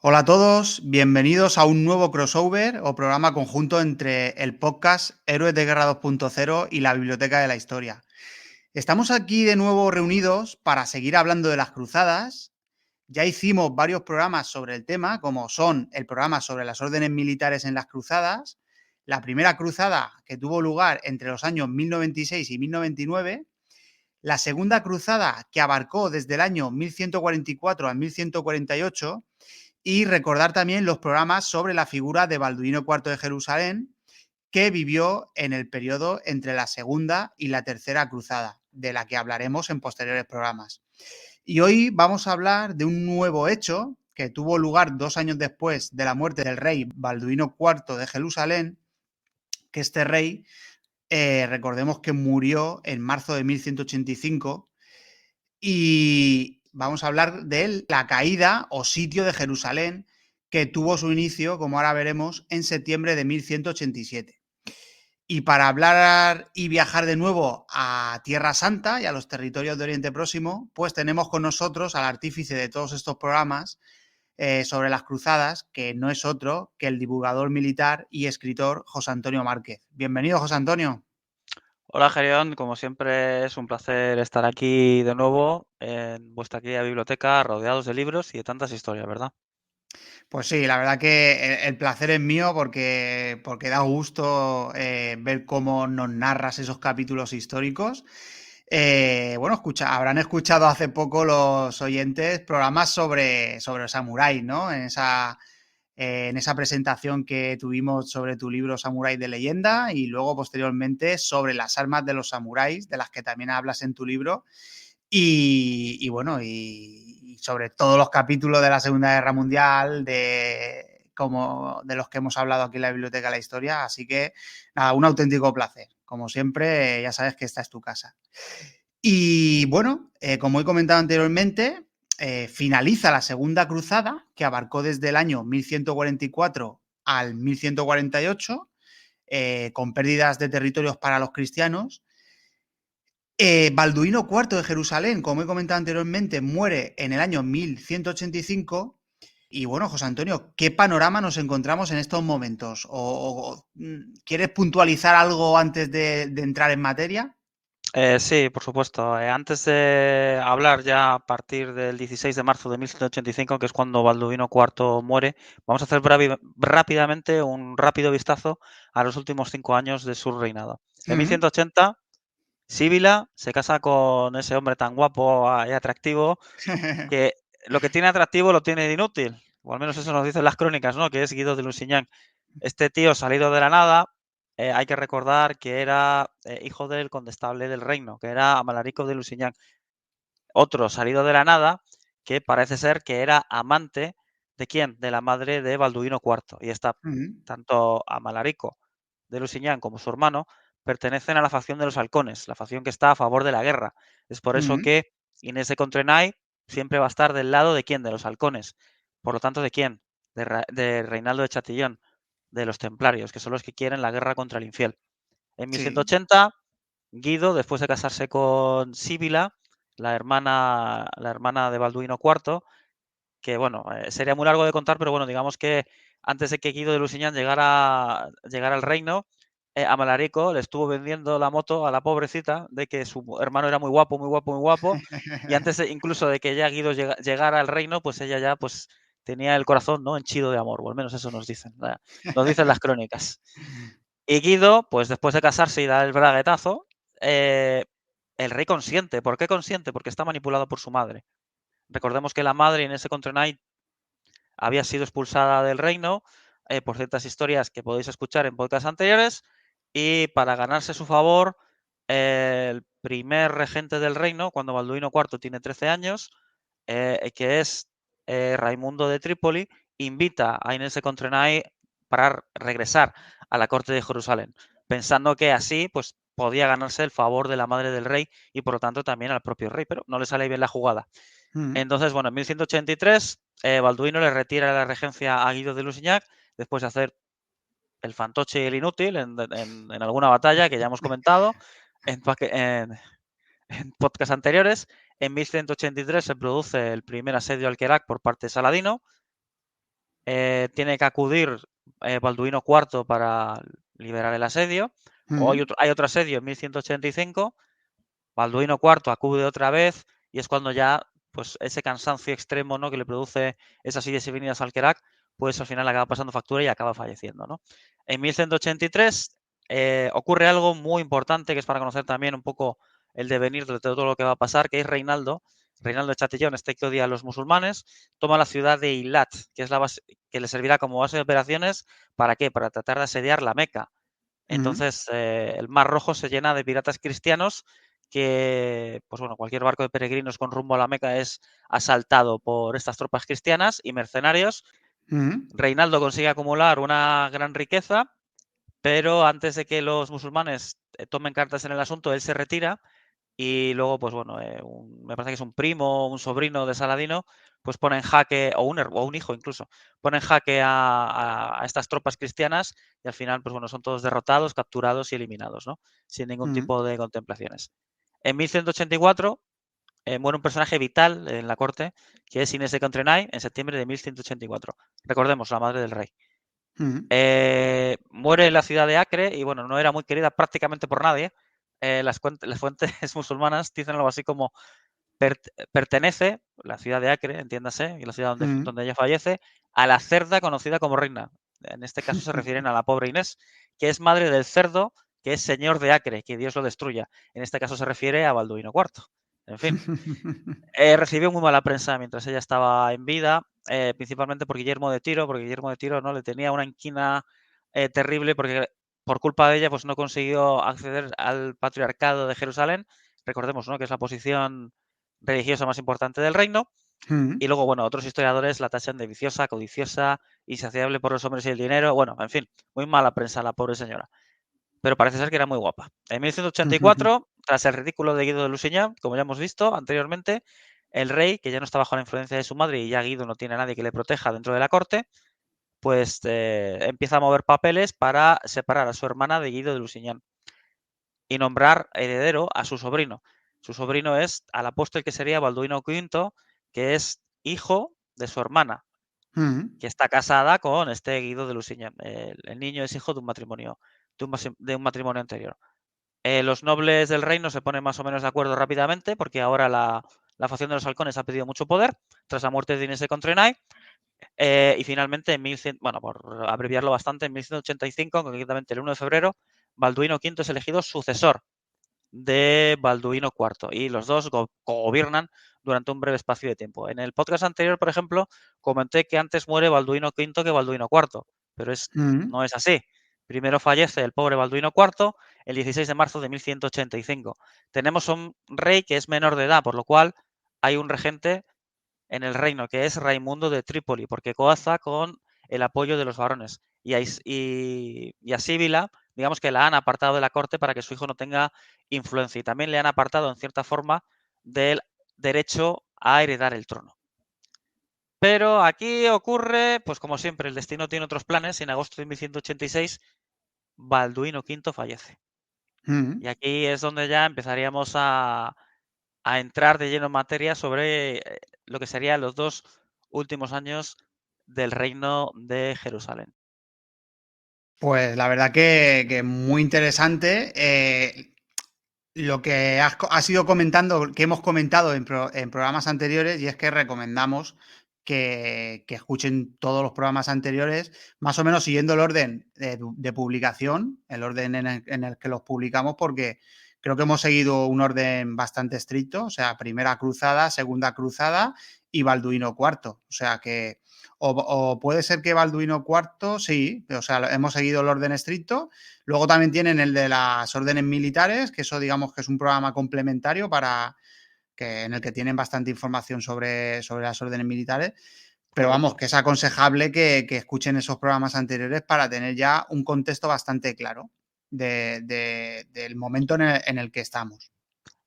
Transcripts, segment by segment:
Hola a todos, bienvenidos a un nuevo crossover o programa conjunto entre el podcast Héroes de Guerra 2.0 y la Biblioteca de la Historia. Estamos aquí de nuevo reunidos para seguir hablando de las cruzadas. Ya hicimos varios programas sobre el tema, como son el programa sobre las órdenes militares en las cruzadas, la primera cruzada que tuvo lugar entre los años 1096 y 1099, la segunda cruzada que abarcó desde el año 1144 a 1148, y recordar también los programas sobre la figura de Balduino IV de Jerusalén, que vivió en el periodo entre la Segunda y la Tercera Cruzada, de la que hablaremos en posteriores programas. Y hoy vamos a hablar de un nuevo hecho que tuvo lugar 2 años después de la muerte del rey Balduino IV de Jerusalén, que este rey, recordemos que murió en marzo de 1185, y vamos a hablar de la caída o sitio de Jerusalén, que tuvo su inicio, como ahora veremos, en septiembre de 1187. Y para hablar y viajar de nuevo a Tierra Santa y a los territorios de Oriente Próximo, pues tenemos con nosotros al artífice de todos estos programas sobre las cruzadas, que no es otro que el divulgador militar y escritor José Antonio Márquez. Bienvenido, José Antonio. Hola, Gerión. Como siempre, es un placer estar aquí de nuevo en vuestra querida biblioteca, rodeados de libros y de tantas historias, ¿verdad? Pues sí, la verdad que el placer es mío porque da gusto ver cómo nos narras esos capítulos históricos. Bueno, habrán escuchado hace poco los oyentes programas sobre los samuráis, ¿no? En esa presentación que tuvimos sobre tu libro Samurái de Leyenda, y luego posteriormente sobre las armas de los samuráis, de las que también hablas en tu libro. Y bueno, y sobre todos los capítulos de la Segunda Guerra Mundial, como de los que hemos hablado aquí en la Biblioteca de la Historia. Así que, nada, un auténtico placer. Como siempre, ya sabes que esta es tu casa. Y bueno, como he comentado anteriormente, finaliza la Segunda Cruzada, que abarcó desde el año 1144 al 1148, con pérdidas de territorios para los cristianos. Balduino IV de Jerusalén, como he comentado anteriormente, muere en el año 1185. Y bueno, José Antonio, ¿qué panorama nos encontramos en estos momentos? ¿Quieres puntualizar algo antes de entrar en materia? Sí, por supuesto. Antes de hablar ya a partir del 16 de marzo de 1185, que es cuando Balduino IV muere, vamos a hacer rápidamente un rápido vistazo a los últimos 5 años de su reinado. En Mm. 1180, Síbila se casa con ese hombre tan guapo y atractivo que lo que tiene atractivo lo tiene de inútil, o al menos eso nos dicen las crónicas, ¿no? Que es Guido de Lusignan. Este tío salido de la nada, hay que recordar que era hijo del condestable del reino, que era Amalarico de Lusignan. Otro salido de la nada, que parece ser que era amante de quién, de la madre de Balduino IV. Y está Mm. tanto Amalarico de Lusignan como su hermano pertenecen a la facción de los halcones, la facción que está a favor de la guerra. Es por eso Mm. que Inés de Contrenay siempre va a estar del lado de quién, de los halcones. Por lo tanto, ¿de quién? De Reinaldo de Chatillon, de los templarios, que son los que quieren la guerra contra el infiel. En Sí. 1180, Guido, después de casarse con Síbila, la hermana de Balduino IV, que bueno, sería muy largo de contar, pero bueno, digamos que antes de que Guido de Lusignan llegara al reino, Amalarico le estuvo vendiendo la moto a la pobrecita de que su hermano era muy guapo, muy guapo, muy guapo, y antes incluso de que ya Guido llegara al reino, pues ella ya pues tenía el corazón, ¿no?, henchido de amor, o al menos eso nos dicen las crónicas. Y Guido, pues después de casarse y dar el braguetazo, eh, el rey consiente. ¿Por qué consiente? Porque está manipulado por su madre. Recordemos que la madre Inés de Contrenay había sido expulsada del reino por ciertas historias que podéis escuchar en podcasts anteriores, y para ganarse su favor, el primer regente del reino, cuando Balduino IV tiene 13 años, que es Raimundo de Trípoli, invita a Inés de Contrenay para regresar a la corte de Jerusalén, pensando que así pues, podía ganarse el favor de la madre del rey y por lo tanto también al propio rey, pero no le sale bien la jugada. Mm. Entonces, bueno, en 1183, Balduino le retira la regencia a Guido de Lusignac después de hacer el fantoche y el inútil en alguna batalla que ya hemos comentado en, en podcast anteriores. En 1183 se produce el primer asedio al Kerak por parte de Saladino. tiene que acudir Balduino IV para liberar el asedio. O mm, hay otro asedio en 1185. Balduino IV acude otra vez y es cuando ya pues ese cansancio extremo, ¿no?, que le produce esas idas y venidas al Kerak, pues al final acaba pasando factura y acaba falleciendo, ¿no? En 1183 ocurre algo muy importante que es para conocer también un poco el devenir de todo lo que va a pasar, que es Reinaldo de Chatillon, este que odia a los musulmanes, toma la ciudad de Eilat, que es la base, que le servirá como base de operaciones. ¿Para qué? Para tratar de asediar la Meca. mm, Entonces, el Mar Rojo se llena de piratas cristianos que, pues bueno, cualquier barco de peregrinos con rumbo a la Meca es asaltado por estas tropas cristianas y mercenarios. mm, Reinaldo consigue acumular una gran riqueza, pero antes de que los musulmanes tomen cartas en el asunto, él se retira y luego, pues bueno, me parece que es un primo, un sobrino de Saladino, pues pone en jaque, o un hijo incluso, pone en jaque a estas tropas cristianas y al final, pues bueno, son todos derrotados, capturados y eliminados, ¿no? Sin ningún mm, tipo de contemplaciones. En 1184 muere un personaje vital en la corte, que es Inés de Contrenay, en septiembre de 1184. Recordemos, la madre del rey. mm, Muere en la ciudad de Acre y bueno, no era muy querida prácticamente por nadie. Las fuentes musulmanas dicen algo así como pertenece, la ciudad de Acre, entiéndase, y la ciudad mm. donde ella fallece, a la cerda conocida como reina. En este caso se refieren a la pobre Inés, que es madre del cerdo, que es señor de Acre, que Dios lo destruya. En este caso se refiere a Balduino IV. En fin, recibió muy mala prensa mientras ella estaba en vida, principalmente por Guillermo de Tiro, porque Guillermo de Tiro, ¿no?, le tenía una inquina terrible porque por culpa de ella pues no consiguió acceder al patriarcado de Jerusalén. Recordemos, ¿no?, que es la posición religiosa más importante del reino. Mm, Y luego, bueno, otros historiadores la tachan de viciosa, codiciosa, insaciable por los hombres y el dinero. Bueno, en fin, muy mala prensa la pobre señora. Pero parece ser que era muy guapa. En mm, 1184, tras el ridículo de Guido de Lusignan, como ya hemos visto anteriormente, el rey, que ya no está bajo la influencia de su madre y ya Guido no tiene a nadie que le proteja dentro de la corte, pues empieza a mover papeles para separar a su hermana de Guido de Lusignan y nombrar heredero a su sobrino. Su sobrino es al apóstol que sería Balduino V, que es hijo de su hermana, mm, que está casada con este Guido de Lusignan. El niño es hijo de un matrimonio, de un matrimonio anterior. Los nobles del reino se ponen más o menos de acuerdo rápidamente porque ahora la facción de los halcones ha pedido mucho poder tras la muerte de Inés de Contrenay. Y finalmente, bueno, por abreviarlo bastante, en 1185, concretamente el 1 de febrero, Balduino V es elegido sucesor de Balduino IV y los dos gobiernan durante un breve espacio de tiempo. En el podcast anterior, por ejemplo, comenté que antes muere Balduino V que Balduino IV, pero mm. no es así. Primero fallece el pobre Balduino IV el 16 de marzo de 1185. Tenemos un rey que es menor de edad, por lo cual hay un regente en el reino que es Raimundo de Trípoli, porque coaza con el apoyo de los varones. Y a Síbila, digamos que la han apartado de la corte para que su hijo no tenga influencia. Y también le han apartado, en cierta forma, del derecho a heredar el trono. Pero aquí ocurre, pues como siempre, el destino tiene otros planes y en agosto de 1186 Balduino V fallece. Mm. Y aquí es donde ya empezaríamos a entrar de lleno en materia sobre lo que serían los dos últimos años del reino de Jerusalén. Pues la verdad que muy interesante. Lo que has ido comentando, que hemos comentado en programas anteriores, y es que recomendamos que escuchen todos los programas anteriores, más o menos siguiendo el orden de publicación, el orden en el que los publicamos, porque creo que hemos seguido un orden bastante estricto, o sea, primera cruzada, segunda cruzada y Balduino cuarto. O sea que, o puede ser que Balduino cuarto, sí, o sea, hemos seguido el orden estricto. Luego también tienen el de las órdenes militares, que eso digamos que es un programa complementario en el que tienen bastante información sobre las órdenes militares. Pero vamos, Correcto. que es aconsejable que escuchen esos programas anteriores para tener ya un contexto bastante claro del momento en el que estamos.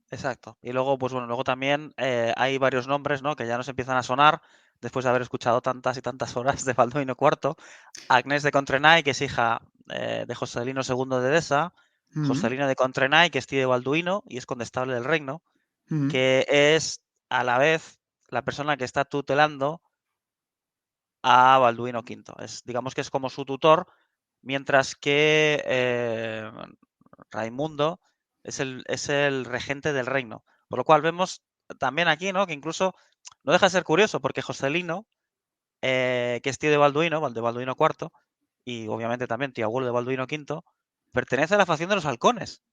Exacto. Y luego, pues bueno, luego también hay varios nombres, ¿no?, que ya nos empiezan a sonar después de haber escuchado tantas y tantas horas de Balduino IV. Agnés de Contrenay, que es hija de Joselino II de Edesa. Mm, Joselina de Contrenay, que es tío de Balduino y es condestable del reino, mm, que es a la vez la persona que está tutelando a Balduino V. Digamos que es como su tutor, mientras que Raimundo es el regente del reino. Por lo cual vemos también aquí, ¿no? Que incluso no deja de ser curioso, porque Joselino, que es tío de Balduino, de Balduino IV, y obviamente también tío abuelo de Balduino V, pertenece a la facción de los halcones.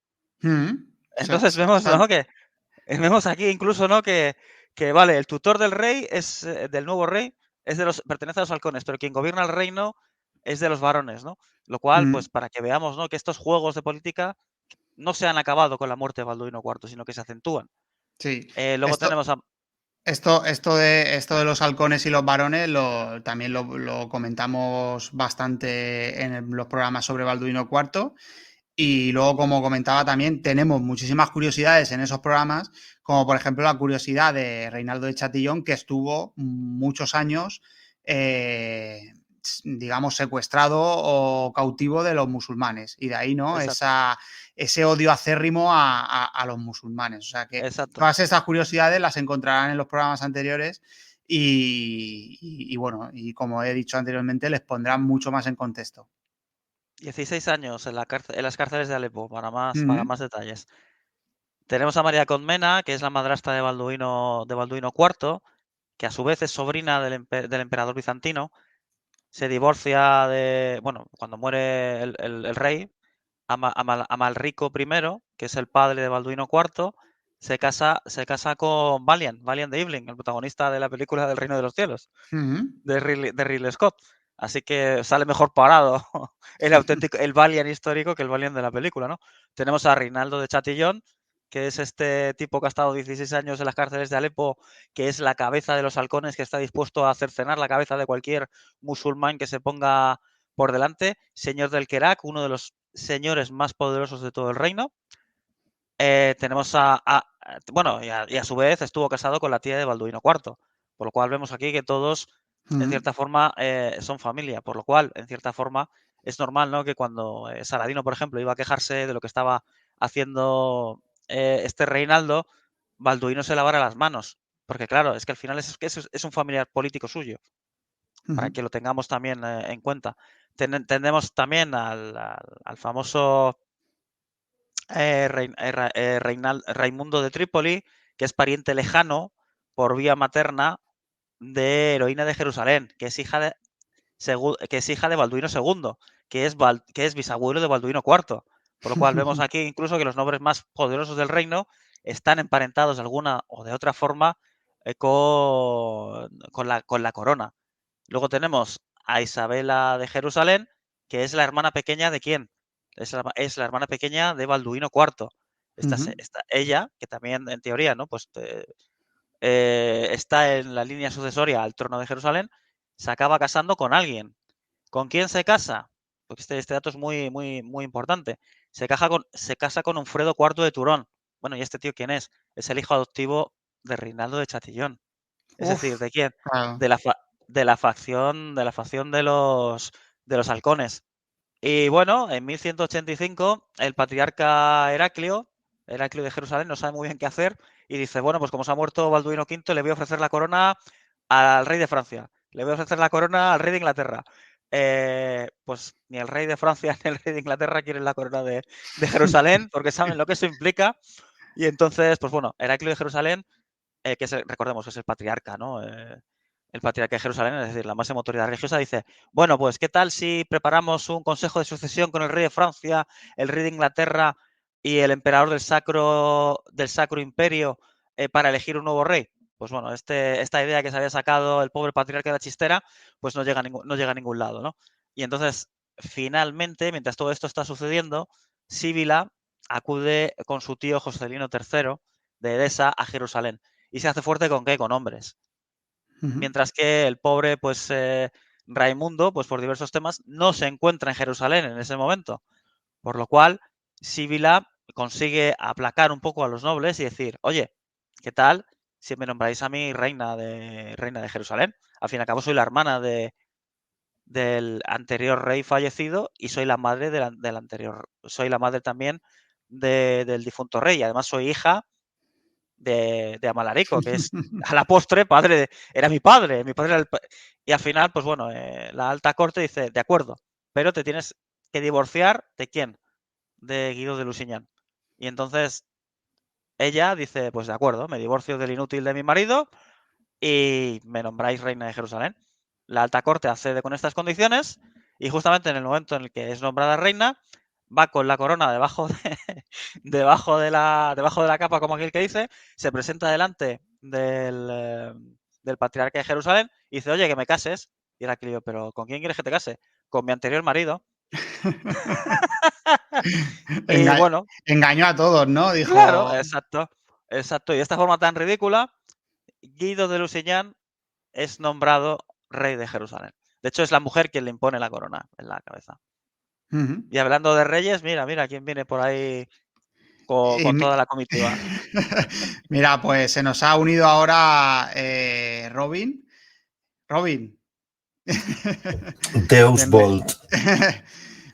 Mm, Entonces vemos, son- ¿no? Que vemos aquí incluso, ¿no? Que vale, el tutor del rey es del nuevo rey, pertenece a los halcones, pero quien gobierna el reino es de los varones, ¿no? Lo cual, mm, pues para que veamos, ¿no? Que estos juegos de política no se han acabado con la muerte de Balduino IV, sino que se acentúan. sí. Luego Esto, tenemos a. esto de los halcones y los varones también lo comentamos bastante en los programas sobre Balduino IV. Y luego, como comentaba también, tenemos muchísimas curiosidades en esos programas, como por ejemplo la curiosidad de Reinaldo de Chatillon, que estuvo muchos años, digamos, secuestrado o cautivo de los musulmanes. Y de ahí, ¿no? Exacto, Ese odio acérrimo a los musulmanes. O sea que exacto. todas estas curiosidades las encontrarán en los programas anteriores y bueno, y como he dicho anteriormente, les pondrán mucho más en contexto. 16 años en en las cárceles de Alepo, para Ujú, más detalles. Tenemos a María Comnena, que es la madrastra de Balduino IV, que a su vez es sobrina del emperador bizantino. Se divorcia bueno, cuando muere el rey, Amalrico I, que es el padre de Balduino IV, se casa con Valiant de Evelyn, el protagonista de la película del Reino de los Cielos, ujú. de Ridley Scott. Así que sale mejor parado el Valiant histórico que el Valiant de la película, ¿no? Tenemos a Reinaldo de Chatillon, que es este tipo que ha estado 16 años en las cárceles de Alepo, que es la cabeza de los halcones, que está dispuesto a cercenar la cabeza de cualquier musulmán que se ponga por delante. Señor del Kerak, uno de los señores más poderosos de todo el reino. Tenemos bueno, y a su vez estuvo casado con la tía de Balduino IV, por lo cual vemos aquí que todos, en Ujú, cierta forma, son familia, por lo cual, en cierta forma, es normal, ¿no? Que cuando Saladino, por ejemplo, iba a quejarse de lo que estaba haciendo este Reinaldo, Balduino se lavara las manos, porque claro, es que al final es un familiar político suyo, para ujú, que lo tengamos también en cuenta. Tenemos también al famoso Raimundo de Trípoli, que es pariente lejano por vía materna de Heroína de Jerusalén, que es hija de Balduino II, que es bisabuelo de Balduino IV. Por lo cual vemos aquí incluso que los nombres más poderosos del reino están emparentados de alguna o de otra forma con la corona. Luego tenemos a Isabela de Jerusalén, que es la hermana pequeña de quién? Es la hermana pequeña de Balduino IV. ujú, Ella, que también en teoría, ¿no? Pues está en la línea sucesoria al trono de Jerusalén, se acaba casando con alguien. ¿Con quién se casa? Porque este dato es muy, muy, muy importante. Se casa con Unfredo IV de Turón. Bueno, ¿y este tío quién es? Es el hijo adoptivo de Reinaldo de Chatillon. Es decir, Uf, ¿de quién? claro. De la, fa- de la facción de los halcones. Y bueno, en 1185 el patriarca Heraclio de Jerusalén, no sabe muy bien qué hacer y dice, bueno, pues como se ha muerto Balduino V, le voy a ofrecer la corona al rey de Francia, le voy a ofrecer la corona al rey de Inglaterra. Pues ni el rey de Francia ni el rey de Inglaterra quieren la corona de Jerusalén porque saben lo que eso implica. Y entonces, pues bueno, Heraclio de Jerusalén, recordemos que es el patriarca, ¿no? El patriarca de Jerusalén, es decir, la máxima autoridad religiosa, dice, bueno, pues ¿qué tal si preparamos un consejo de sucesión con el rey de Francia, el rey de Inglaterra y el emperador del Sacro Imperio para elegir un nuevo rey? Pues bueno, esta idea que se había sacado el pobre patriarca de la chistera, pues no llega a ningún lado, ¿no? Y entonces, finalmente, mientras todo esto está sucediendo, Síbila acude con su tío Joselino III de Edesa a Jerusalén. ¿Y se hace fuerte con qué? Con hombres. Ujú, Mientras que el pobre, pues, Raimundo, pues por diversos temas, no se encuentra en Jerusalén en ese momento. Por lo cual, Síbila consigue aplacar un poco a los nobles y decir, oye, ¿qué tal si me nombráis a mí reina de Jerusalén? Al fin y al cabo soy la hermana del anterior rey fallecido y soy la madre del anterior, soy la madre también del difunto rey. Además soy hija de Amalarico, que es a la postre era mi padre era y al final, pues bueno, la alta corte dice, de acuerdo, pero te tienes que divorciar ¿de quién? De Guido de Lusignan. Y entonces ella dice, pues de acuerdo, me divorcio del inútil de mi marido y me nombráis reina de Jerusalén. La alta corte accede con estas condiciones y justamente en el momento en el que es nombrada reina, va con la corona debajo de la capa, como aquel que dice, se presenta delante del patriarca de Jerusalén y dice, oye, que me cases. Y era aquello, pero ¿con quién quieres que te case? Con mi anterior marido. Y Enga- bueno, Engañó a todos, ¿no? claro, Dijo. exacto, exacto. Y de esta forma tan ridícula, Guido de Lusignan es nombrado rey de Jerusalén. De hecho, es la mujer quien le impone la corona en la cabeza. Ujú. Y hablando de reyes, mira quién viene por ahí Y con mi- toda la comitiva. Mira, pues se nos ha unido ahora Robin. Robin. Deus Bienve- Bolt.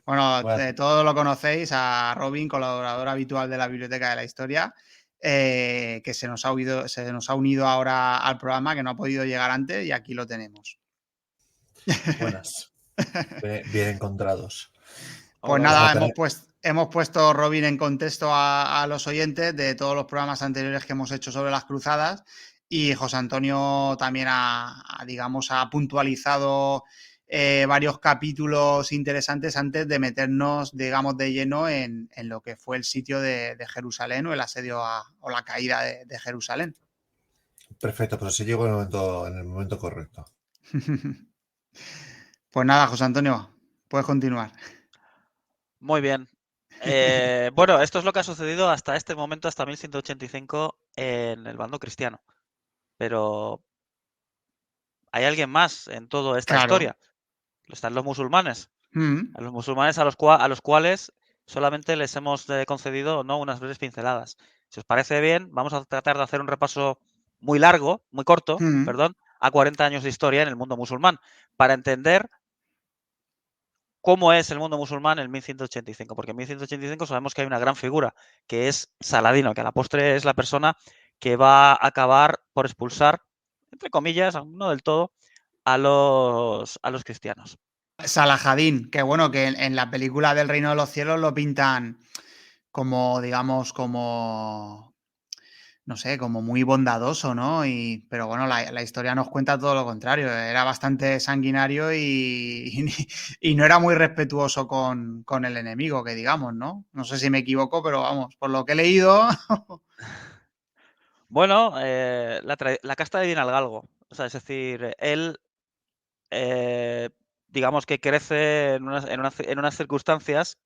Bueno, Bueno, todos lo conocéis, a Robin, colaborador habitual de la Biblioteca de la Historia, que se nos ha unido ahora al programa, que no ha podido llegar antes y aquí lo tenemos. buenas. Bien encontrados. Pues Hola, Vamos hola. a nada, tener. hemos puesto, Robin, en contexto a los oyentes de todos los programas anteriores que hemos hecho sobre las cruzadas y José Antonio también digamos, ha puntualizado varios capítulos interesantes antes de meternos, digamos, de lleno en lo que fue el sitio de Jerusalén o el asedio o la caída de Jerusalén. Perfecto, pues así llego en el momento correcto. Pues nada, José Antonio, puedes continuar. Muy bien. Bueno, esto es lo que ha sucedido hasta este momento, hasta 1185 en el bando cristiano. Pero hay alguien más en toda esta Claro. historia. Están los musulmanes. Mm. A los musulmanes a los cuales solamente les hemos concedido ¿no? unas breves pinceladas. Si os parece bien, vamos a tratar de hacer un repaso muy corto, Mm. perdón, a 40 años de historia en el mundo musulmán, para entender cómo es el mundo musulmán en 1185, porque en 1185 sabemos que hay una gran figura, que es Saladino, que a la postre es la persona que va a acabar por expulsar, entre comillas, no del todo, a los cristianos. Salahadín, que bueno, que en la película del Reino de los Cielos lo pintan como, digamos, como, no sé, como muy bondadoso, ¿no? Pero bueno, la historia nos cuenta todo lo contrario. Era bastante sanguinario y no era muy respetuoso con el enemigo, que digamos, ¿no? No sé si me equivoco, pero vamos, por lo que he leído. Bueno, la casta de Din al Galgo, o sea, es decir, él, eh, digamos que crece en unas circunstancias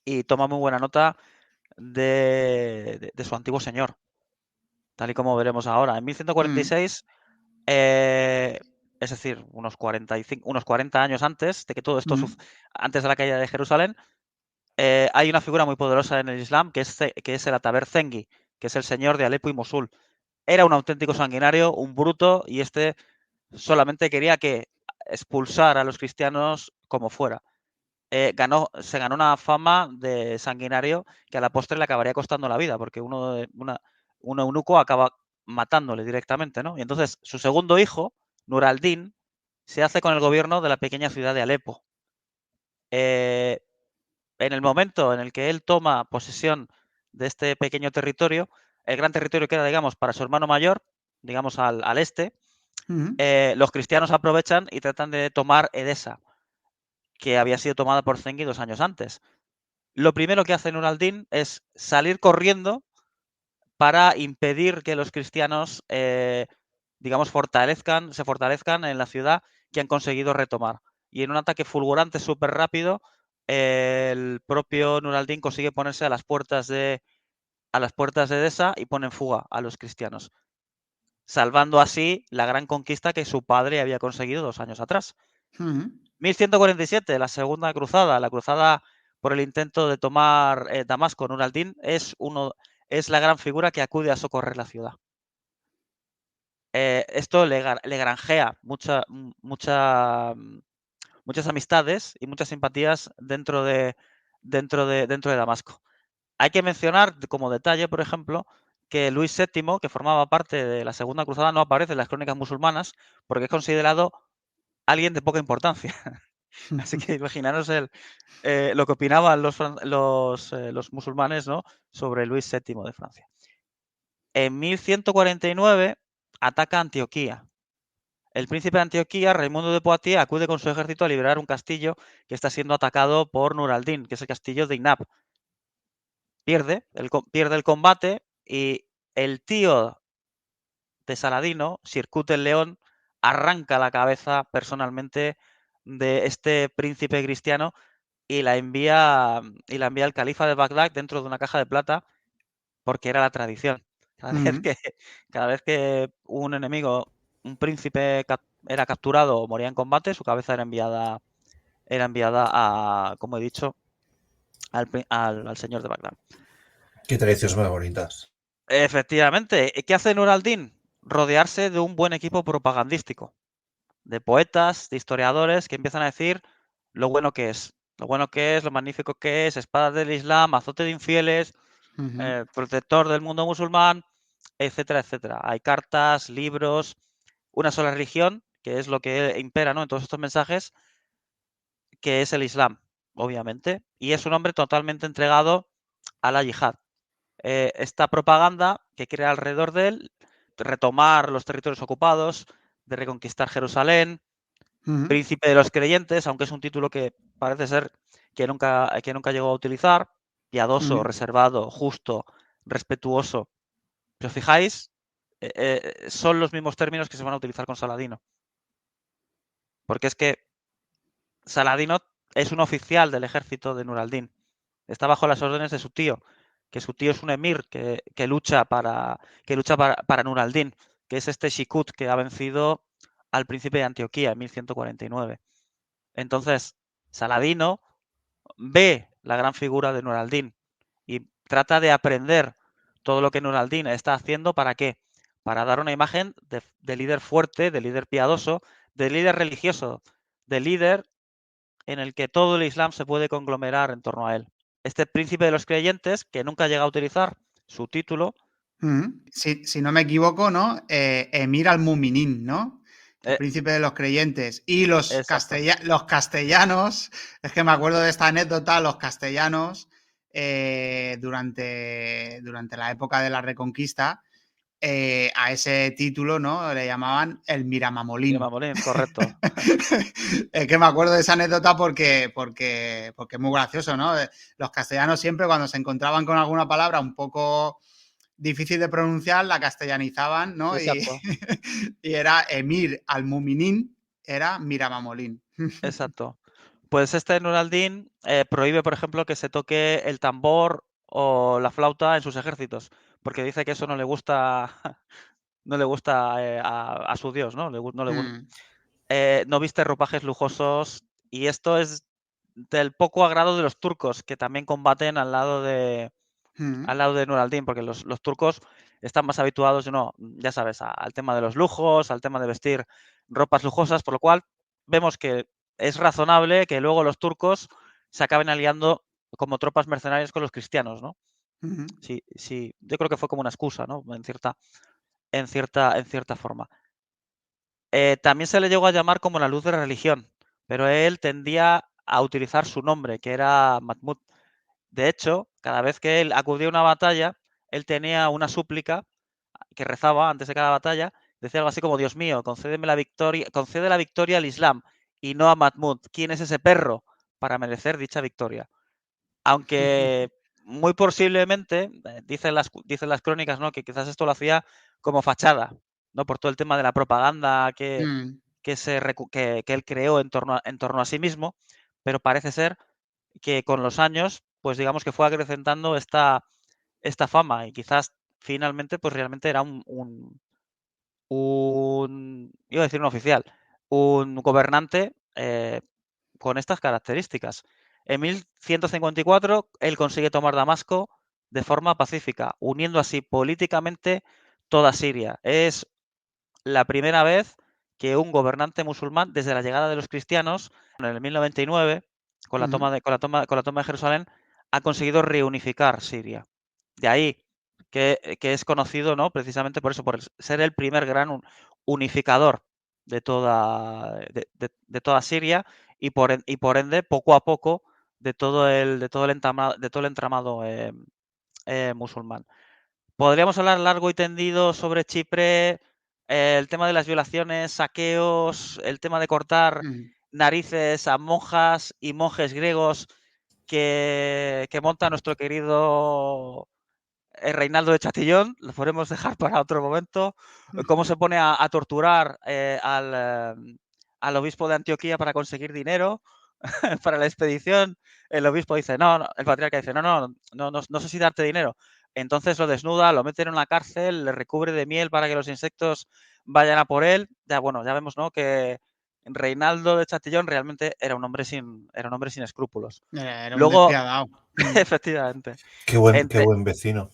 y toma muy buena nota de su antiguo señor, tal y como veremos ahora. En Mm, 1146, es decir, unos 40 años antes de que todo esto, mm, antes de la caída de Jerusalén, hay una figura muy poderosa en el Islam que es el Ataber Zengi, que es el señor de Alepo y Mosul. Era un auténtico sanguinario, un bruto, y este solamente quería que expulsar a los cristianos como fuera. Se ganó una fama de sanguinario que a la postre le acabaría costando la vida, porque un eunuco acaba matándole directamente, ¿no? Y entonces su segundo hijo, Nur al-Din, se hace con el gobierno de la pequeña ciudad de Alepo. Eh, en el momento en el que él toma posesión de este pequeño territorio, el gran territorio que era, digamos, para su hermano mayor, digamos, al este, mm, los cristianos aprovechan y tratan de tomar Edesa, que había sido tomada por Zengi 2 años antes. Lo primero que hace Nur al-Din es salir corriendo para impedir que los cristianos, digamos, se fortalezcan en la ciudad que han conseguido retomar. Y en un ataque fulgurante súper rápido, el propio Nur al-Din consigue ponerse a las puertas de Edesa y pone en fuga a los cristianos, salvando así la gran conquista que su padre había conseguido 2 años atrás. mm. 1147, la segunda cruzada, la cruzada por el intento de tomar Damasco, Nur al-Din es la gran figura que acude a socorrer la ciudad. Esto le granjea muchas amistades y muchas simpatías dentro de Damasco. Hay que mencionar como detalle, por ejemplo, que Luis VII, que formaba parte de la Segunda Cruzada, no aparece en las crónicas musulmanas porque es considerado alguien de poca importancia. Así que imaginaros lo que opinaban los musulmanes, ¿no?, sobre Luis VII de Francia. En 1149 ataca Antioquía. El príncipe de Antioquía, Raimundo de Poitiers, acude con su ejército a liberar un castillo que está siendo atacado por Nur al-Din, que es el castillo de Inab. Pierde el combate y el tío de Saladino, Sirkut el León, arranca la cabeza personalmente de este príncipe cristiano y la envía al califa de Bagdad dentro de una caja de plata, porque era la tradición. Cada vez que un enemigo, un príncipe era capturado o moría en combate, su cabeza era enviada a, como he dicho, al señor de Bagdad. Qué tradiciones más bonitas. Efectivamente. ¿Qué hace Nur al-Din? Rodearse de un buen equipo propagandístico, de poetas, de historiadores que empiezan a decir lo bueno que es, lo magnífico que es, espada del Islam, azote de infieles, protector del mundo musulmán, etcétera, etcétera. Hay cartas, libros, una sola religión, que es lo que impera, ¿no?, en todos estos mensajes, que es el Islam, obviamente, y es un hombre totalmente entregado a la yihad. Esta propaganda que crea alrededor de él, de retomar los territorios ocupados, de reconquistar Jerusalén, príncipe de los creyentes, aunque es un título que parece ser que nunca llegó a utilizar, piadoso, reservado, justo, respetuoso. Si os fijáis, son los mismos términos que se van a utilizar con Saladino. Porque es que Saladino es un oficial del ejército de Nur al-Din. Está bajo las órdenes de su tío, que su tío es un emir que lucha para Nur al-Din, que es este Shikut que ha vencido al príncipe de Antioquía en 1149. Entonces, Saladino ve la gran figura de Nur al-Din y trata de aprender todo lo que Nur al-Din está haciendo. ¿Para qué? Para dar una imagen de líder fuerte, de líder piadoso, de líder religioso, de líder en el que todo el Islam se puede conglomerar en torno a él. Este príncipe de los creyentes, que nunca llega a utilizar su título. Si no me equivoco, ¿no? Emir al-Muminin, ¿no? El príncipe de los creyentes. Y los castellanos, es que me acuerdo de esta anécdota, los castellanos, durante la época de la Reconquista, a ese título, ¿no?, le llamaban el Miramamolín. Miramamolín, correcto. Es que me acuerdo de esa anécdota porque es muy gracioso, ¿no? Los castellanos siempre, cuando se encontraban con alguna palabra un poco difícil de pronunciar, la castellanizaban, ¿no? Exacto. Y era Emir al-Muminin, era Miramamolín. Exacto. Pues este Nur al-Din prohíbe, por ejemplo, que se toque el tambor o la flauta en sus ejércitos, porque dice que eso no le gusta a su Dios, ¿no? No viste ropajes lujosos, y esto es del poco agrado de los turcos, que también combaten al lado de Nur al-Din, porque los turcos están más habituados, ¿no?, ya sabes, al tema de los lujos, al tema de vestir ropas lujosas, por lo cual vemos que es razonable que luego los turcos se acaben aliando como tropas mercenarias con los cristianos, ¿no? Sí, yo creo que fue como una excusa, ¿no?, en cierta forma. También se le llegó a llamar como la luz de la religión, pero él tendía a utilizar su nombre, que era Mahmud. De hecho, cada vez que él acudía a una batalla, él tenía una súplica que rezaba antes de cada batalla. Decía algo así como: Dios mío, concede la victoria al Islam y no a Mahmud. ¿Quién es ese perro para merecer dicha victoria? Aunque muy posiblemente, dicen las crónicas, ¿no?, que quizás esto lo hacía como fachada, ¿no?, por todo el tema de la propaganda que él creó en torno a sí mismo, pero parece ser que con los años, pues digamos que fue acrecentando esta fama, y quizás finalmente, pues realmente era iba a decir un oficial, un gobernante con estas características. En 1154 él consigue tomar Damasco de forma pacífica, uniendo así políticamente toda Siria. Es la primera vez que un gobernante musulmán, desde la llegada de los cristianos en el 1099, con la toma de Jerusalén, ha conseguido reunificar Siria. De ahí que es conocido, ¿no? Precisamente por eso, por ser el primer gran unificador de toda Siria y por ende, poco a poco, de todo el entramado musulmán. Podríamos hablar largo y tendido sobre Chipre, el tema de las violaciones, saqueos, el tema de cortar narices a monjas y monjes griegos que monta nuestro querido Reinaldo de Chatillon, lo podemos dejar para otro momento. Cómo se pone a torturar al obispo de Antioquía para conseguir dinero para la expedición. El obispo dice, no, el patriarca dice, no sé si darte dinero. Entonces lo desnuda, lo mete en una cárcel, le recubre de miel para que los insectos vayan a por él. Ya, bueno, ya vemos, ¿no?, que Reinaldo de Chatillon realmente era un hombre sin escrúpulos. Era un Luego, despiadado. efectivamente. Qué buen vecino.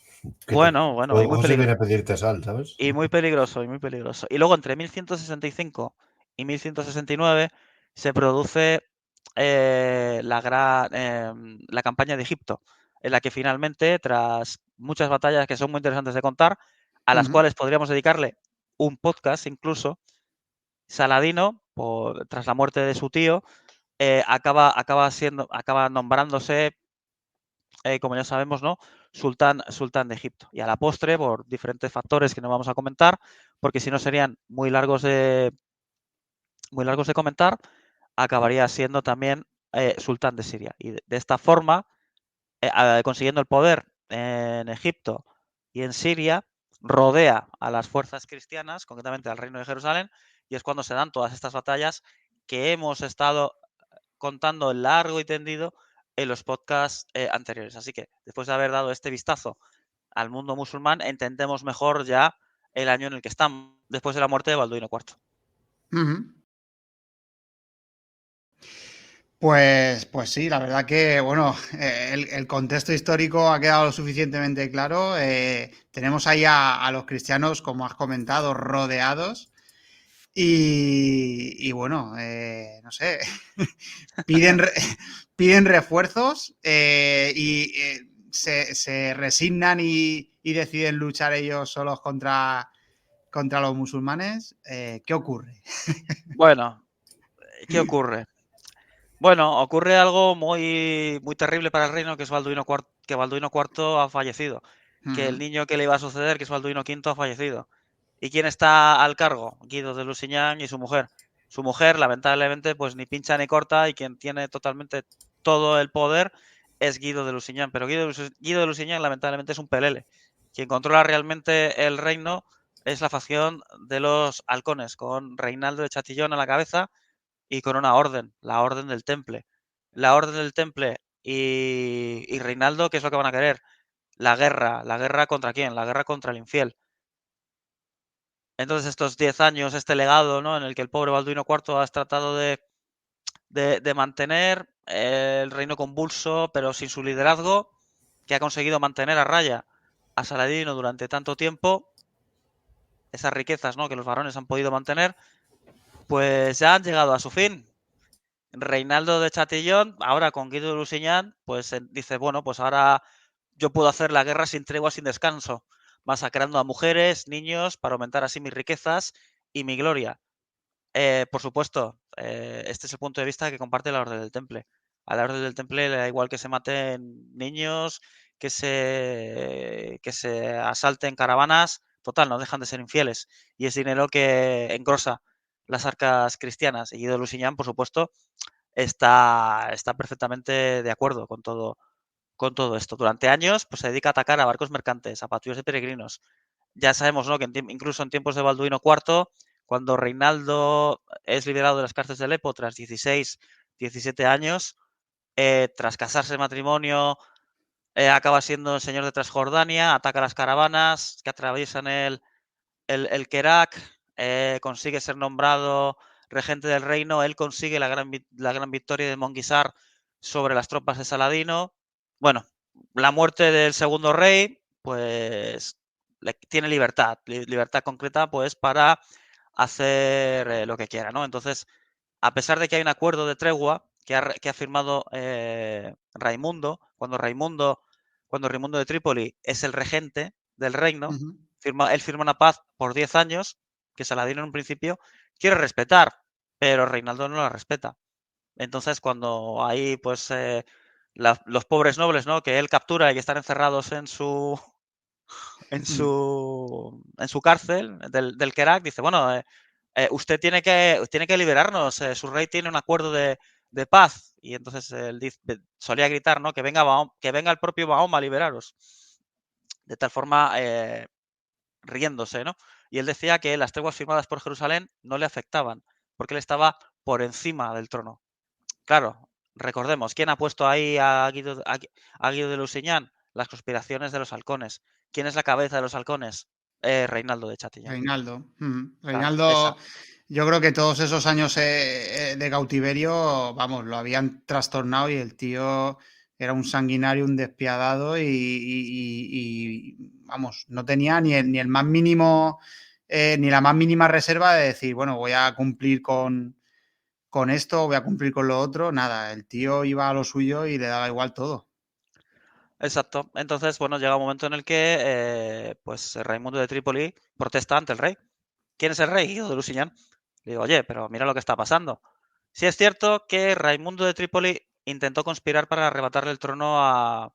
Bueno, y muy Ojo si viene peligroso. a pedirte sal, ¿sabes? Y muy peligroso, y muy peligroso. Y luego entre 1165 y 1169 se produce la campaña de Egipto, en la que finalmente, tras muchas batallas que son muy interesantes de contar, a las cuales podríamos dedicarle un podcast incluso, Saladino, tras la muerte de su tío, acaba nombrándose, como ya sabemos, ¿no?, sultán de Egipto. Y a la postre, por diferentes factores que no vamos a comentar, porque si no serían muy largos de comentar, acabaría siendo también sultán de Siria. Y de esta forma, consiguiendo el poder en Egipto y en Siria, rodea a las fuerzas cristianas, concretamente al Reino de Jerusalén, y es cuando se dan todas estas batallas que hemos estado contando largo y tendido en los podcasts anteriores. Así que, después de haber dado este vistazo al mundo musulmán, entendemos mejor ya el año en el que estamos, después de la muerte de Balduino IV. Pues sí, la verdad que, bueno, el contexto histórico ha quedado lo suficientemente claro. Tenemos ahí a los cristianos, como has comentado, rodeados. Y bueno, no sé, piden refuerzos y se resignan y deciden luchar ellos solos contra los musulmanes. ¿Qué ocurre? Bueno, ¿qué ocurre? Bueno, ocurre algo muy, muy terrible para el reino, que es que Balduino IV ha fallecido, que el niño que le iba a suceder, que es Balduino V, ha fallecido. ¿Y quién está al cargo? Guido de Lusignan y su mujer. Su mujer, lamentablemente, pues ni pincha ni corta, y quien tiene totalmente todo el poder es Guido de Lusignan. Pero Guido de Lusignan, lamentablemente, es un pelele. Quien controla realmente el reino es la facción de los halcones, con Reinaldo de Chatillon a la cabeza y con una orden, la Orden del Temple. La Orden del Temple y Reinaldo, ¿qué es lo que van a querer? La guerra. ¿La guerra contra quién? La guerra contra el infiel. Entonces, estos 10 años, este legado, ¿no?, en el que el pobre Balduino IV ha tratado de mantener el reino convulso, pero sin su liderazgo, que ha conseguido mantener a raya a Saladino durante tanto tiempo, esas riquezas, ¿no?, que los varones han podido mantener, pues ya han llegado a su fin. Reinaldo de Chatillon, ahora con Guido de Lusignan, pues dice, bueno, pues ahora yo puedo hacer la guerra sin tregua, sin descanso, masacrando a mujeres, niños, para aumentar así mis riquezas y mi gloria. Por supuesto, este es el punto de vista que comparte la Orden del Temple. A la Orden del Temple le da igual que se maten niños, que se asalten caravanas, total, no dejan de ser infieles. Y es dinero que engrosa las arcas cristianas. Y Guido de Lusignan, por supuesto, está perfectamente de acuerdo con todo esto. Durante años, pues se dedica a atacar a barcos mercantes, a patrullas de peregrinos. Ya sabemos, ¿no?, que incluso en tiempos de Balduino IV, cuando Reinaldo es liberado de las cárceles de Alepo tras 16, 17 años, tras casarse en matrimonio, acaba siendo el señor de Transjordania, ataca las caravanas que atraviesan el Kerak, consigue ser nombrado regente del reino. Él consigue la gran victoria de Monguisar sobre las tropas de Saladino. Bueno, la muerte del segundo rey, pues tiene libertad concreta, pues para hacer lo que quiera, ¿no? Entonces, a pesar de que hay un acuerdo de tregua que ha firmado Raimundo, cuando Raimundo de Trípoli es el regente, del reino, Ujú. él firma una paz por 10 años que Saladino en un principio quiere respetar, pero Reinaldo no la respeta. Entonces, cuando hay pues los pobres nobles, ¿no? Que él captura y que están encerrados en su en su cárcel del Kerak, dice, bueno, usted tiene que liberarnos, su rey tiene un acuerdo de paz. Y entonces él solía gritar, ¿no? Que venga el propio Mahoma a liberaros. De tal forma, riéndose, ¿no? Y él decía que las treguas firmadas por Jerusalén no le afectaban, porque él estaba por encima del trono. Claro, recordemos, ¿quién ha puesto ahí a Guido de Lusignan? Las conspiraciones de los halcones. ¿Quién es la cabeza de los halcones? Reinaldo de Chatillon. Reinaldo. Claro, Reinaldo, yo creo que todos esos años de cautiverio, vamos, lo habían trastornado y el tío era un sanguinario, un despiadado y, vamos, no tenía ni el más mínimo, ni la más mínima reserva de decir, bueno, voy a cumplir con esto, voy a cumplir con lo otro. Nada, el tío iba a lo suyo y le daba igual todo. exacto. Entonces, bueno, llega un momento en el que pues Raimundo de Trípoli protesta ante el rey. ¿Quién es el rey? Guido de Lusignan. Le digo, oye, pero mira lo que está pasando. Sí es cierto que Raimundo de Trípoli intentó conspirar para arrebatarle el trono a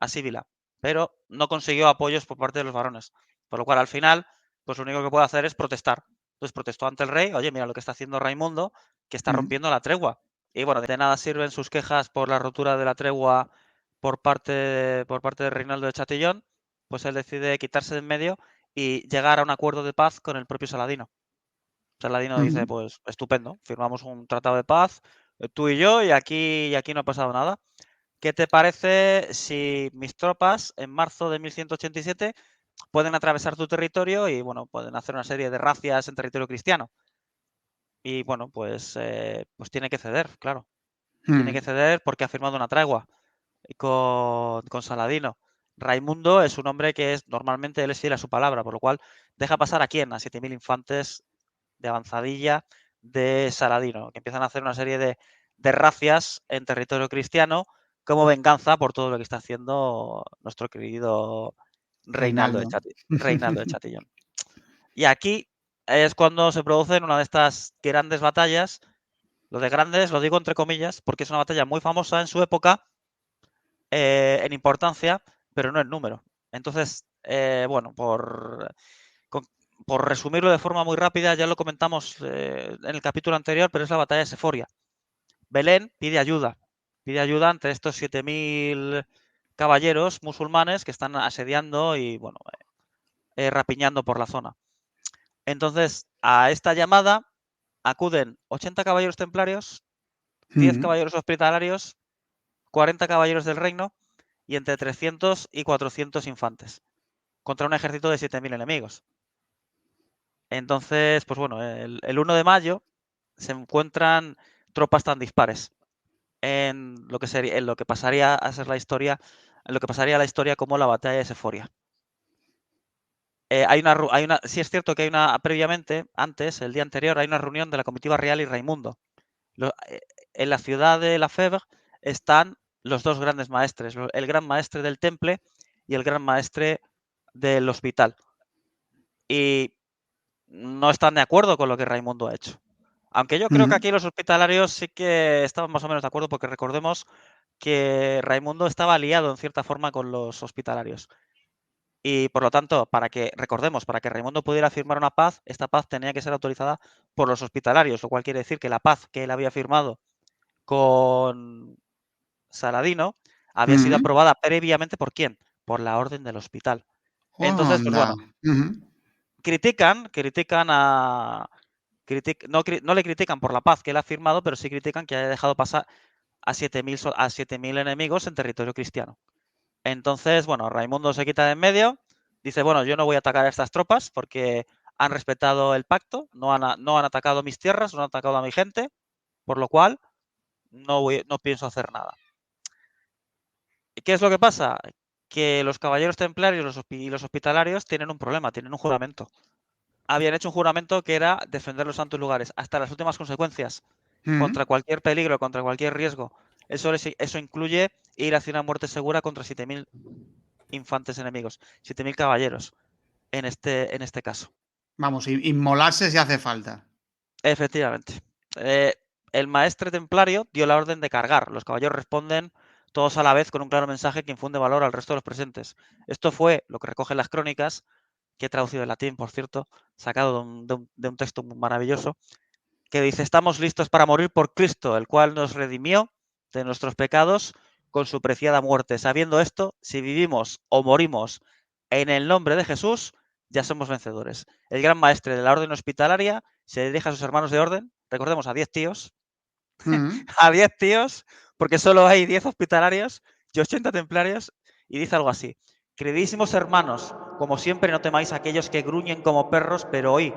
Sibila, pero no consiguió apoyos por parte de los varones. Por lo cual, al final, pues lo único que puede hacer es protestar. Entonces protestó ante el rey, oye, mira lo que está haciendo Raimundo, que está Mm, rompiendo la tregua. Y bueno, de nada sirven sus quejas por la rotura de la tregua por parte de Reinaldo de Chatillon, pues él decide quitarse de en medio y llegar a un acuerdo de paz con el propio Saladino. Saladino dice, ujú. pues estupendo, firmamos un tratado de paz, tú y yo, y aquí no ha pasado nada. ¿Qué te parece si mis tropas en marzo de 1187 pueden atravesar tu territorio y bueno, pueden hacer una serie de racias en territorio cristiano? Y bueno, pues tiene que ceder, claro. Tiene que Mm, ceder porque ha firmado una tregua con Saladino. Raimundo es un hombre que es normalmente él es fiel a su palabra, por lo cual deja pasar a quién, a 7.000 infantes de avanzadilla de Saladino, que empiezan a hacer una serie de racias en territorio cristiano como venganza por todo lo que está haciendo nuestro querido Reinaldo. Reinaldo de Chatillon. Y aquí es cuando se produce una de estas grandes batallas. Lo de grandes lo digo entre comillas porque es una batalla muy famosa en su época, en importancia, pero no en número. Entonces, bueno, con- por resumirlo de forma muy rápida, ya lo comentamos en el capítulo anterior, pero es la batalla de Seforia. Belén pide ayuda ante estos 7.000 caballeros musulmanes que están asediando y, bueno, rapiñando por la zona. Entonces, a esta llamada acuden 80 caballeros templarios, 10 Mm, caballeros hospitalarios, 40 caballeros del reino y entre 300 y 400 infantes, contra un ejército de 7.000 enemigos. Entonces, pues bueno, el 1 de mayo se encuentran tropas tan dispares en lo que pasaría a ser la historia, en lo que pasaría a la historia como la batalla de Seforia. Sí es cierto que hay una, previamente, antes, el día anterior, hay una reunión de la comitiva real y Raimundo. Lo- eh, en la ciudad de La Fèvre están los dos grandes maestres, el gran maestre del Temple y el gran maestre del hospital. Y no están de acuerdo con lo que Raimundo ha hecho. Aunque yo creo que mm. aquí los hospitalarios sí que estaban más o menos de acuerdo, porque recordemos que Raimundo estaba aliado en cierta forma con los hospitalarios. Y por lo tanto, para que Raimundo pudiera firmar una paz, esta paz tenía que ser autorizada por los hospitalarios, lo cual quiere decir que la paz que él había firmado con Saladino había sido Mm. aprobada previamente ¿por quién? Por la Orden del Hospital. Entonces, pues Anda. bueno, Ujú. critican a, no le critican por la paz que él ha firmado, pero sí critican que haya dejado pasar a 7.000 enemigos en territorio cristiano. Entonces, bueno, Raimundo se quita de en medio, dice, bueno, yo no voy a atacar a estas tropas porque han respetado el pacto, no han atacado mis tierras, no han atacado a mi gente, por lo cual no pienso hacer nada. ¿Qué es lo que pasa? Que los caballeros templarios y los hospitalarios tienen un problema, tienen un juramento. Habían hecho un juramento que era defender los santos lugares hasta las últimas consecuencias, contra Mm. cualquier peligro, contra cualquier riesgo. Eso incluye ir hacia una muerte segura contra 7.000 infantes enemigos, 7.000 caballeros en este caso. Vamos, inmolarse si hace falta. Efectivamente. El maestre templario dio la orden de cargar. Los caballeros responden todos a la vez con un claro mensaje que infunde valor al resto de los presentes. Esto fue lo que recogen las crónicas, que he traducido en latín, por cierto, sacado de un texto maravilloso, que dice: estamos listos para morir por Cristo, el cual nos redimió de nuestros pecados con su preciada muerte. Sabiendo esto, si vivimos o morimos en el nombre de Jesús, ya somos vencedores. El gran maestre de la orden hospitalaria se dirige a sus hermanos de orden, recordemos, a 10 tíos, a 10 tíos, porque solo hay 10 hospitalarios y 80 templarios, y dice algo así: queridísimos hermanos, como siempre no temáis a aquellos que gruñen como perros, pero oíd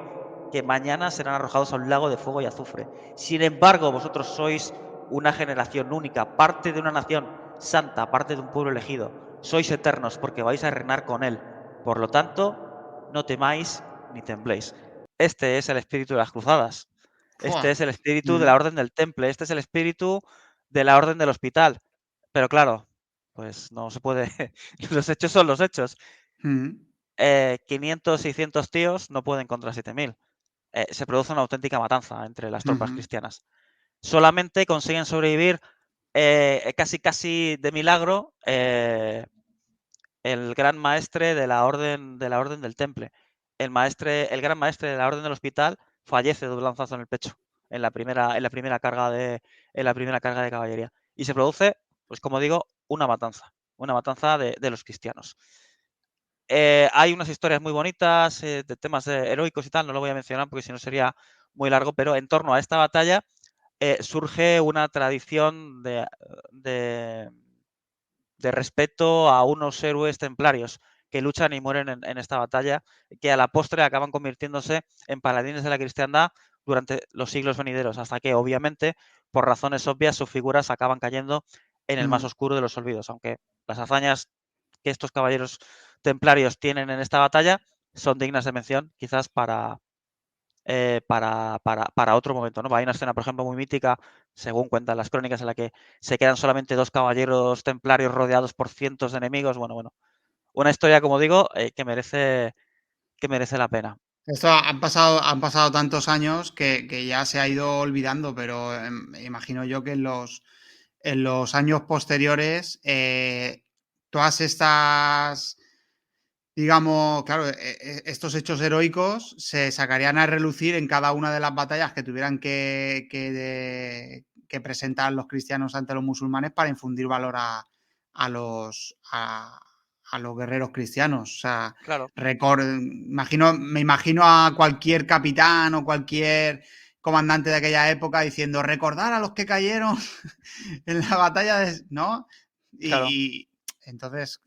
que mañana serán arrojados a un lago de fuego y azufre. Sin embargo, vosotros sois una generación única, parte de una nación santa, parte de un pueblo elegido. Sois eternos porque vais a reinar con él. Por lo tanto, no temáis ni tembléis. Este es el espíritu de las cruzadas. Este es el espíritu de la Orden del Temple. Este es el espíritu de la Orden del Hospital. Pero claro, pues no se puede. Los hechos son los hechos. 500, 600 tíos no pueden contra 7.000. Se produce una auténtica matanza entre las tropas cristianas. Solamente consiguen sobrevivir casi de milagro el gran maestre de la orden del Temple. El gran maestre de la Orden del Hospital fallece de un lanzazo en el pecho en la primera carga de caballería. Y se produce, pues como digo, una matanza de los cristianos. Hay unas historias muy bonitas de temas heroicos y tal, no lo voy a mencionar porque si no sería muy largo, pero en torno a esta batalla surge una tradición de respeto a unos héroes templarios que luchan y mueren en esta batalla, que a la postre acaban convirtiéndose en paladines de la cristiandad durante los siglos venideros, hasta que, obviamente, por razones obvias, sus figuras acaban cayendo en el más oscuro de los olvidos, aunque las hazañas que estos caballeros templarios tienen en esta batalla son dignas de mención, quizás para otro momento, ¿no? Hay una escena, por ejemplo, muy mítica, según cuentan las crónicas, en la que se quedan solamente 2 caballeros templarios rodeados por cientos de enemigos. Bueno, una historia, como digo, que merece la pena. Esto han pasado tantos años que ya se ha ido olvidando, pero imagino yo que en los años posteriores todas estas, digamos, claro, estos hechos heroicos se sacarían a relucir en cada una de las batallas que tuvieran que presentar los cristianos ante los musulmanes para infundir valor a los guerreros cristianos. O sea, Claro. me imagino a cualquier capitán o cualquier comandante de aquella época diciendo: recordar a los que cayeron en la batalla de... ¿no? Claro. Y entonces,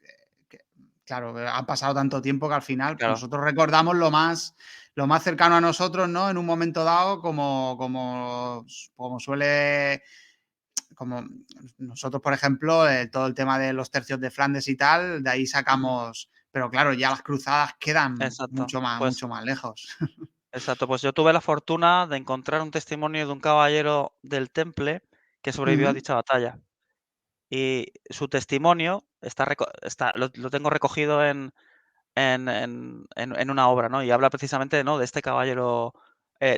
claro, ha pasado tanto tiempo que al final Claro. nosotros recordamos lo más cercano a nosotros, ¿no? En un momento dado, como suele, como nosotros, por ejemplo, todo el tema de los tercios de Flandes y tal, de ahí sacamos, pero claro, ya las cruzadas quedan Exacto. mucho más lejos. Exacto, pues yo tuve la fortuna de encontrar un testimonio de un caballero del Temple que sobrevivió a dicha batalla. Y su testimonio lo tengo recogido en una obra, ¿no? Y habla precisamente, ¿no?, de este caballero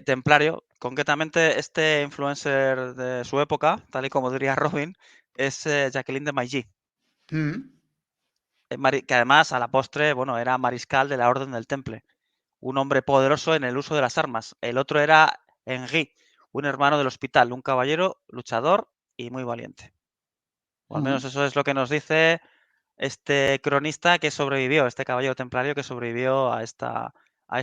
templario. Concretamente, este influencer de su época, tal y como diría Robin, es Jacqueline de Mailly, que además, a la postre, bueno, era mariscal de la Orden del Temple, un hombre poderoso en el uso de las armas. El otro era Henri, un hermano del hospital, un caballero luchador y muy valiente. O al menos eso es lo que nos dice este cronista que sobrevivió, este caballero templario que sobrevivió a esta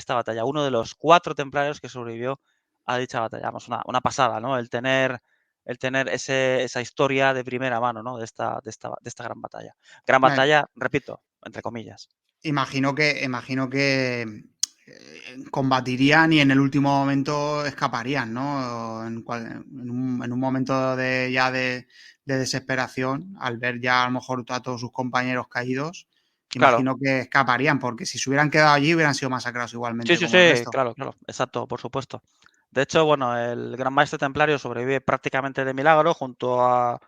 batalla. Uno de los 4 templarios que sobrevivió a dicha batalla. Vamos, una pasada, ¿no? El tener esa historia de primera mano, ¿no? De esta gran batalla. Gran batalla, repito, entre comillas. Imagino que combatirían y en el último momento escaparían, ¿no? En un momento de desesperación, al ver ya a lo mejor a todos sus compañeros caídos, Claro. imagino que escaparían, porque si se hubieran quedado allí hubieran sido masacrados igualmente Sí, como el resto. claro, exacto, por supuesto. De hecho, bueno, el gran maestre templario sobrevive prácticamente de milagro junto a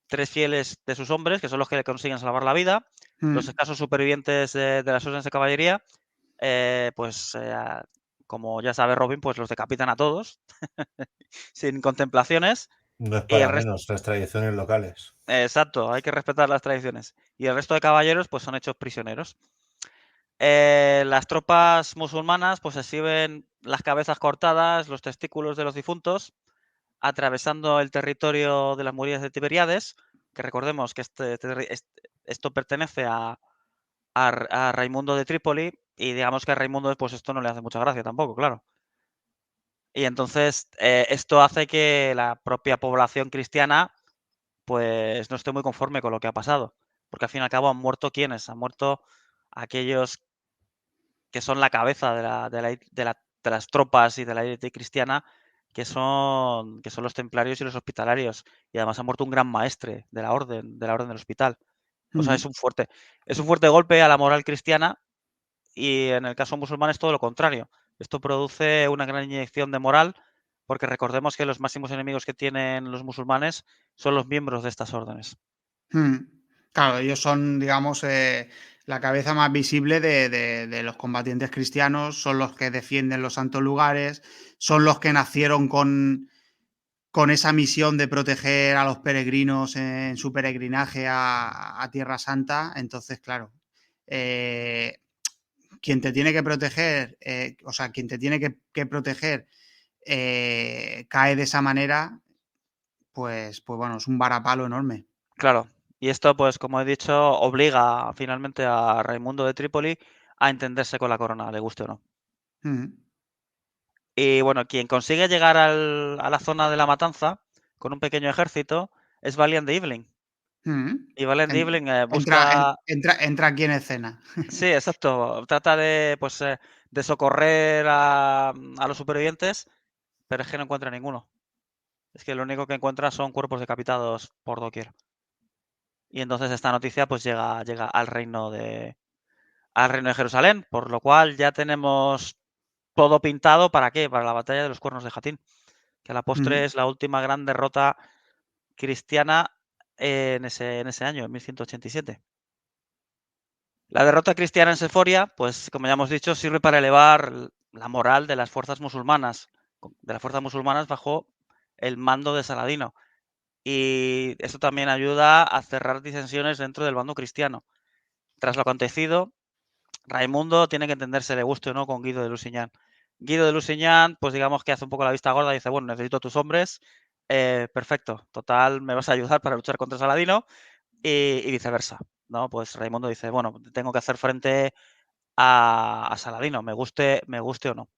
3 fieles de sus hombres, que son los que le consiguen salvar la vida. Los Mm. escasos supervivientes de las órdenes de caballería, pues como ya sabe Robin, pues los decapitan a todos sin contemplaciones No es y el para resto, menos las tradiciones locales. exacto, hay que respetar las tradiciones. Y el resto de caballeros pues son hechos prisioneros. Las tropas musulmanas pues exhiben las cabezas cortadas, los testículos de los difuntos, atravesando el territorio de las murallas de Tiberíades, que recordemos que esto pertenece a Raimundo de Trípoli y digamos que a Raimundo pues esto no le hace mucha gracia tampoco, claro. Y entonces esto hace que la propia población cristiana pues no esté muy conforme con lo que ha pasado, porque al fin y al cabo han muerto quienes, han muerto aquellos que son la cabeza de las tropas y de la élite cristiana, que son los templarios y los hospitalarios. Y además ha muerto un gran maestre de la orden del hospital. O sea, Mm. es un fuerte golpe a la moral cristiana y en el caso musulmán es todo lo contrario. Esto produce una gran inyección de moral porque recordemos que los máximos enemigos que tienen los musulmanes son los miembros de estas órdenes. Mm. Claro, ellos son, digamos, la cabeza más visible de los combatientes cristianos, son los que defienden los santos lugares, son los que nacieron con esa misión de proteger a los peregrinos en su peregrinaje a Tierra Santa. Entonces, claro, eh, quien te tiene que proteger, o sea, quien te tiene que proteger cae de esa manera, pues bueno, es un varapalo enorme. Claro, y esto, pues como he dicho, obliga finalmente a Raimundo de Trípoli a entenderse con la corona, le guste o no. Mm. Y bueno, quien consigue llegar a la zona de la matanza con un pequeño ejército es Valiant de Evelyn. Mm. Y Valiant de En- Evelyn entra, busca. entra aquí en escena. Sí, exacto. Trata de, pues, de socorrer a los supervivientes, pero es que no encuentra ninguno. Es que lo único que encuentra son cuerpos decapitados por doquier. Y entonces esta noticia pues llega al reino de Jerusalén, por lo cual ya tenemos todo pintado ¿para qué? Para la batalla de los Cuernos de Jatín, que a la postre Mm. es la última gran derrota cristiana en ese año, en 1187. La derrota cristiana en Seforia, pues como ya hemos dicho, sirve para elevar la moral de las fuerzas musulmanas, bajo el mando de Saladino. Y esto también ayuda a cerrar disensiones dentro del bando cristiano. Tras lo acontecido, Raimundo tiene que entenderse, le guste o no, con Guido de Lusignan. Guido de Lusignan, pues digamos que hace un poco la vista gorda y dice, bueno, necesito tus hombres, perfecto, total, me vas a ayudar para luchar contra Saladino y viceversa, ¿no? Pues Raimundo dice, bueno, tengo que hacer frente a Saladino, me guste o no.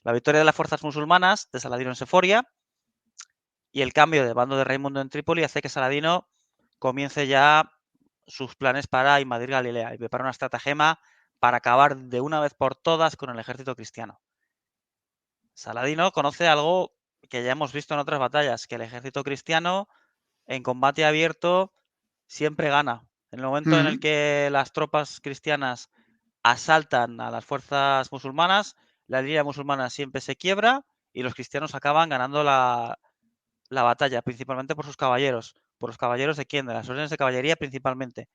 La victoria de las fuerzas musulmanas de Saladino en Seforia y el cambio de bando de Raimundo en Trípoli hace que Saladino comience ya sus planes para invadir Galilea y prepara una estratagema para acabar de una vez por todas con el ejército cristiano. Saladino conoce algo que ya hemos visto en otras batallas, que el ejército cristiano en combate abierto siempre gana. En el momento en el Mm. que las tropas cristianas asaltan a las fuerzas musulmanas, la línea musulmana siempre se quiebra y los cristianos acaban ganando la batalla, principalmente por sus caballeros. ¿Por los caballeros de quién? De las órdenes de caballería principalmente,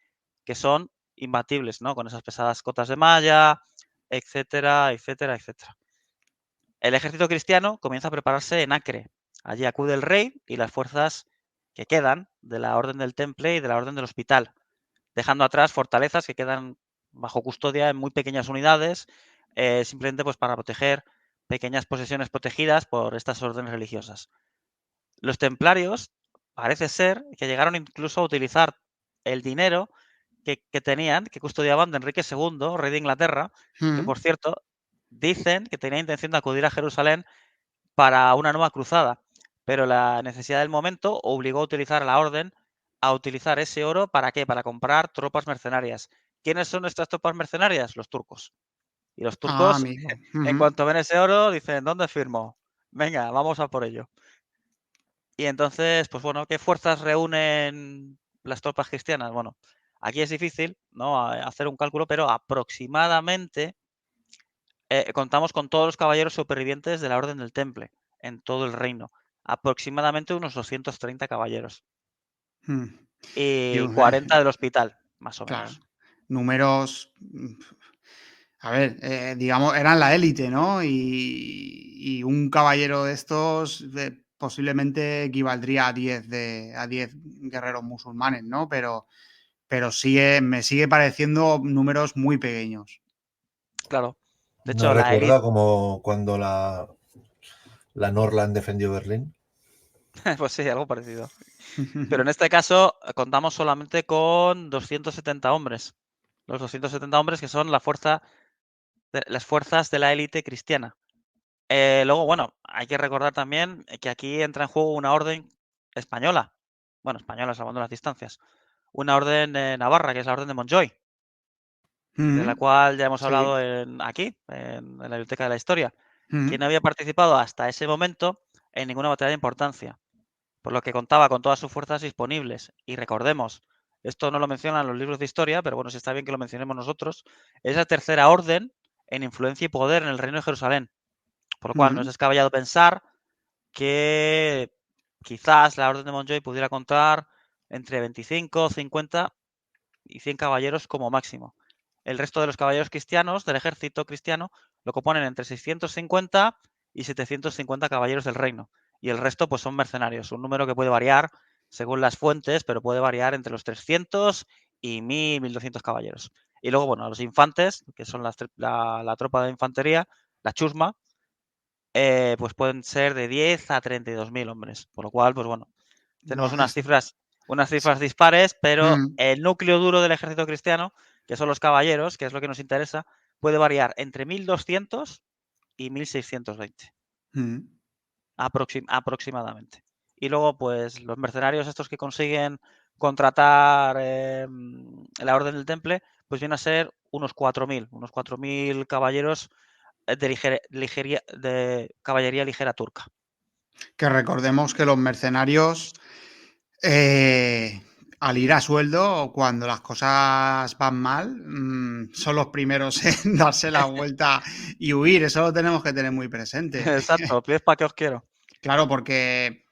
que son imbatibles, ¿no? Con esas pesadas cotas de malla, etcétera, etcétera, etcétera. El ejército cristiano comienza a prepararse en Acre. Allí acude el rey y las fuerzas que quedan de la Orden del Temple y de la Orden del Hospital, dejando atrás fortalezas que quedan bajo custodia en muy pequeñas unidades, simplemente pues para proteger pequeñas posesiones protegidas por estas órdenes religiosas. Los templarios parece ser que llegaron incluso a utilizar el dinero que tenían, que custodiaban de Enrique II, rey de Inglaterra, que Mm. por cierto dicen que tenía intención de acudir a Jerusalén para una nueva cruzada, pero la necesidad del momento obligó a utilizar a la orden a utilizar ese oro ¿para qué? Para comprar tropas mercenarias. ¿Quiénes son estas tropas mercenarias? Los turcos. Y los Ah, turcos, amigo. en Ujú. cuanto ven ese oro, dicen, ¿dónde firmo? Venga, vamos a por ello. Y entonces, pues bueno, ¿qué fuerzas reúnen las tropas cristianas? Bueno, aquí es difícil, ¿no? Hacer un cálculo, pero aproximadamente contamos con todos los caballeros supervivientes de la Orden del Temple en todo el reino. Aproximadamente unos 230 caballeros. Mm. Y Digo, 40 del hospital, más o claro. menos. números, a ver, digamos, eran la élite, ¿no? Y un caballero de estos posiblemente equivaldría a 10 guerreros musulmanes, ¿no? Pero me sigue pareciendo números muy pequeños. Claro. De ¿No hecho, la élite, recuerda como cuando la Norland defendió Berlín? pues sí, algo parecido. Pero en este caso contamos solamente con 270 hombres. Los 270 hombres que son las fuerzas de la élite cristiana. Luego, bueno, hay que recordar también que aquí entra en juego una orden española. Bueno, española, salvando las distancias. Una orden navarra, que es la orden de Montjoy, de la Ujú. cual ya hemos Sí. hablado aquí, en la Biblioteca de la Historia, que Ujú. no había participado hasta ese momento en ninguna batalla de importancia, por lo que contaba con todas sus fuerzas disponibles. Y recordemos, esto no lo mencionan los libros de historia, pero bueno, si está bien que lo mencionemos nosotros, es la tercera orden en influencia y poder en el Reino de Jerusalén, por lo cual no es Ujú. descabellado pensar que quizás la orden de Montjoy pudiera contar entre 25, 50 y 100 caballeros como máximo. El resto de los caballeros cristianos del ejército cristiano lo componen entre 650 y 750 caballeros del reino. Y el resto pues son mercenarios, un número que puede variar según las fuentes, pero puede variar entre los 300 y 1000, 1200 caballeros. Y luego, bueno, los infantes, que son la tropa de infantería, la chusma, pues pueden ser de 10 a 32.000 hombres. Por lo cual, pues bueno, tenemos Buah, es- unas sí. cifras dispares, pero Ujú. el núcleo duro del ejército cristiano, que son los caballeros, que es lo que nos interesa, puede variar entre 1200 y 1620 Ujú. aproximadamente. Y luego, pues los mercenarios estos que consiguen contratar la Orden del Temple, pues vienen a ser unos 4.000 caballeros de caballería ligera turca. Que recordemos que los mercenarios, eh, al ir a sueldo, cuando las cosas van mal, son los primeros en darse la vuelta y huir. Eso lo tenemos que tener muy presente. Exacto, pies para que os quiero. Claro, porque,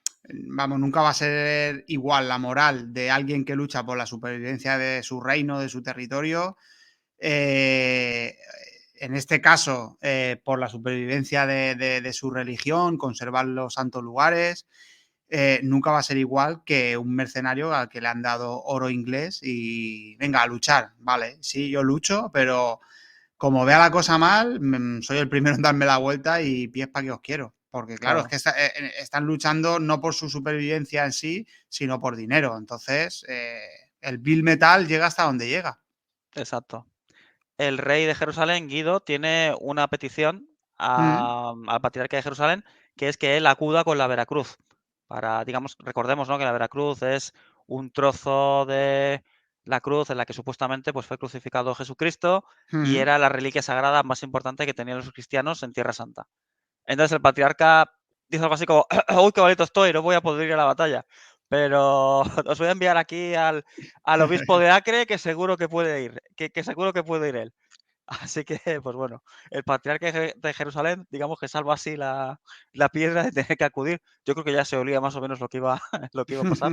vamos, nunca va a ser igual la moral de alguien que lucha por la supervivencia de su reino, de su territorio, eh, en este caso, por la supervivencia de su religión, conservar los santos lugares, nunca va a ser igual que un mercenario al que le han dado oro inglés y venga a luchar. Vale, sí, yo lucho, pero como vea la cosa mal, soy el primero en darme la vuelta y pies para que os quiero. Porque claro, es Claro, que están luchando no por su supervivencia en sí, sino por dinero. Entonces, el Bill Metal llega hasta donde llega. exacto. El rey de Jerusalén, Guido, tiene una petición Mm, al patriarca de Jerusalén, que es que él acuda con la Veracruz. Para, digamos, recordemos, ¿no?, que la Veracruz es un trozo de la cruz en la que supuestamente pues, fue crucificado Jesucristo y mm. era la reliquia sagrada más importante que tenían los cristianos en Tierra Santa. Entonces el patriarca dice algo así como, uy, qué bonito estoy, no voy a poder ir a la batalla, pero os voy a enviar aquí al obispo de Acre que seguro que puede ir, que seguro que puede ir él. Así que, pues bueno, el patriarca de Jerusalén, digamos que salva así la piedra de tener que acudir. Yo creo que ya se olía más o menos lo que iba, lo que iba a pasar.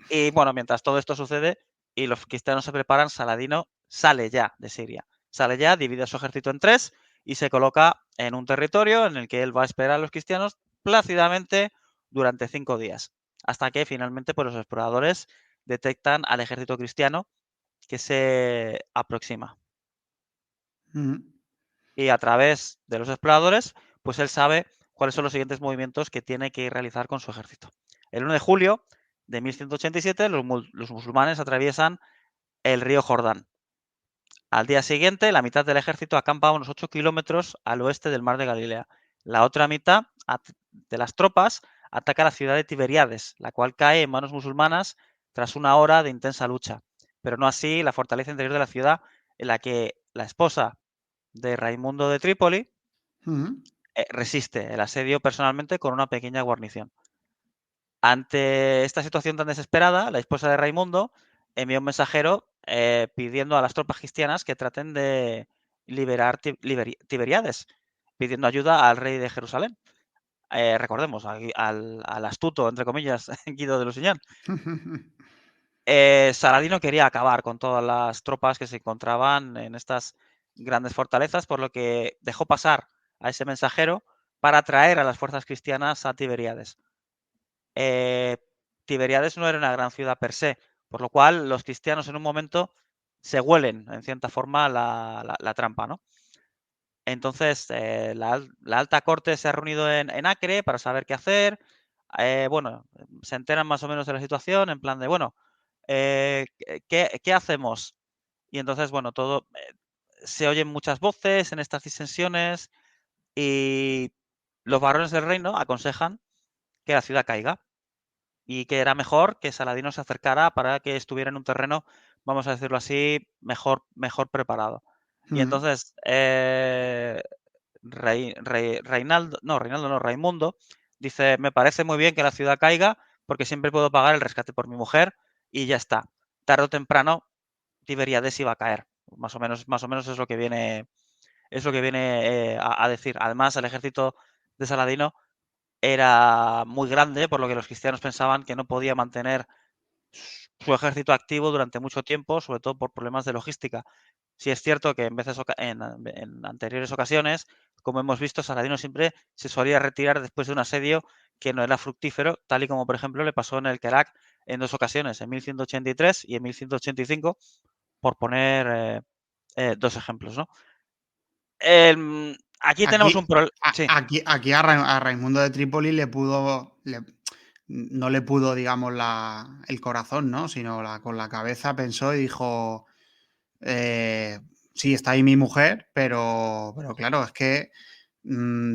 Y bueno, mientras todo esto sucede y los cristianos se preparan, Saladino sale ya de Siria. Sale ya, divide su ejército en tres y se coloca en un territorio en el que él va a esperar a los cristianos plácidamente durante 5 días. Hasta que finalmente pues, los exploradores detectan al ejército cristiano que se aproxima. Mm, Y a través de los exploradores, pues él sabe cuáles son los siguientes movimientos que tiene que realizar con su ejército. El 1 de julio de 1187 los musulmanes atraviesan el río Jordán. Al día siguiente, la mitad del ejército acampa a unos 8 kilómetros al oeste del mar de Galilea. La otra mitad de las tropas ataca la ciudad de Tiberíades, la cual cae en manos musulmanas tras una hora de intensa lucha, pero no así la fortaleza interior de la ciudad, en la que la esposa de Raimundo de Trípoli mm. resiste el asedio personalmente con una pequeña guarnición. Ante esta situación tan desesperada, la esposa de Raimundo envió un mensajero pidiendo a las tropas cristianas que traten de liberar Tiberíades, pidiendo ayuda al rey de Jerusalén. Recordemos al astuto, entre comillas, Guido de Lusignan. Saladino quería acabar con todas las tropas que se encontraban en estas grandes fortalezas, por lo que dejó pasar a ese mensajero para traer a las fuerzas cristianas a Tiberíades. Tiberíades no era una gran ciudad per se, por lo cual los cristianos en un momento se huelen, en cierta forma, la trampa, ¿no? Entonces, la alta corte se ha reunido en Acre para saber qué hacer. Bueno, se enteran más o menos de la situación, en plan de, bueno, ¿qué hacemos? Y entonces, bueno, se oyen muchas voces en estas disensiones y los varones del reino aconsejan que la ciudad caiga y que era mejor que Saladino se acercara para que estuviera en un terreno, vamos a decirlo así, mejor preparado. Y Ujú. entonces, Reinaldo no, Raimundo dice, me parece muy bien que la ciudad caiga porque siempre puedo pagar el rescate por mi mujer y ya está. Tarde o temprano Tiberíades iba a caer. Más o menos es lo que viene a decir. Además, el ejército de Saladino era muy grande, por lo que los cristianos pensaban que no podía mantener su ejército activo durante mucho tiempo, sobre todo por problemas de logística. Sí es cierto que en anteriores ocasiones, como hemos visto, Saladino siempre se solía retirar después de un asedio que no era fructífero, tal y como por ejemplo le pasó en el Kerak en 2 ocasiones, en 1183 y en 1185, por poner 2 ejemplos, ¿no? Aquí tenemos un Aquí, problema. Sí, aquí a Raimundo de Trípoli no le pudo, digamos, el corazón, ¿no? Sino con la cabeza pensó y dijo, eh, sí, está ahí mi mujer, pero claro, es que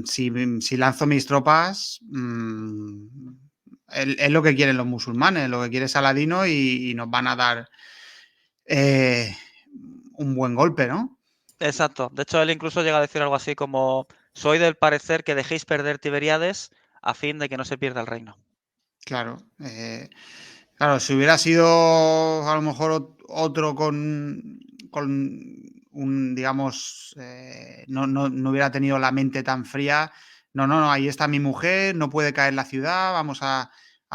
si lanzo mis tropas, es lo que quieren los musulmanes, lo que quiere Saladino y nos van a dar eh, un buen golpe, ¿no? exacto. De hecho, él incluso llega a decir algo así como, soy del parecer que dejéis perder Tiberíades a fin de que no se pierda el reino. Claro. Claro, si hubiera sido a lo mejor otro con un, digamos, no hubiera tenido la mente tan fría. No, no, no, ahí está mi mujer, no puede caer la ciudad, vamos a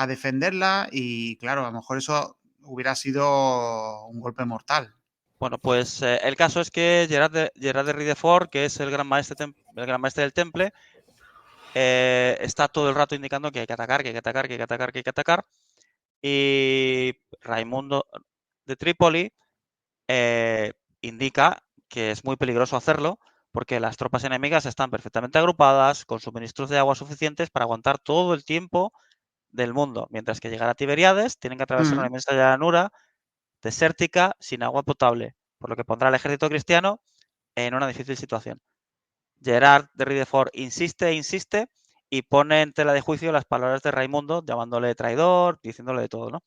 defenderla y claro, a lo mejor eso hubiera sido un golpe mortal. Bueno, pues el caso es que Gerard de Ridefort, que es el gran maestre del Temple, está todo el rato indicando que hay que atacar, que hay que atacar, que hay que atacar, que hay que atacar. Y Raimundo de Trípoli indica que es muy peligroso hacerlo porque las tropas enemigas están perfectamente agrupadas, con suministros de agua suficientes para aguantar todo el tiempo del mundo, mientras que llegar a Tiberíades tienen que atravesar una Mm, inmensa llanura desértica sin agua potable, por lo que pondrá al ejército cristiano en una difícil situación. Gerard de Ridefort insiste e insiste y pone en tela de juicio las palabras de Raimundo, llamándole traidor, diciéndole de todo, ¿no?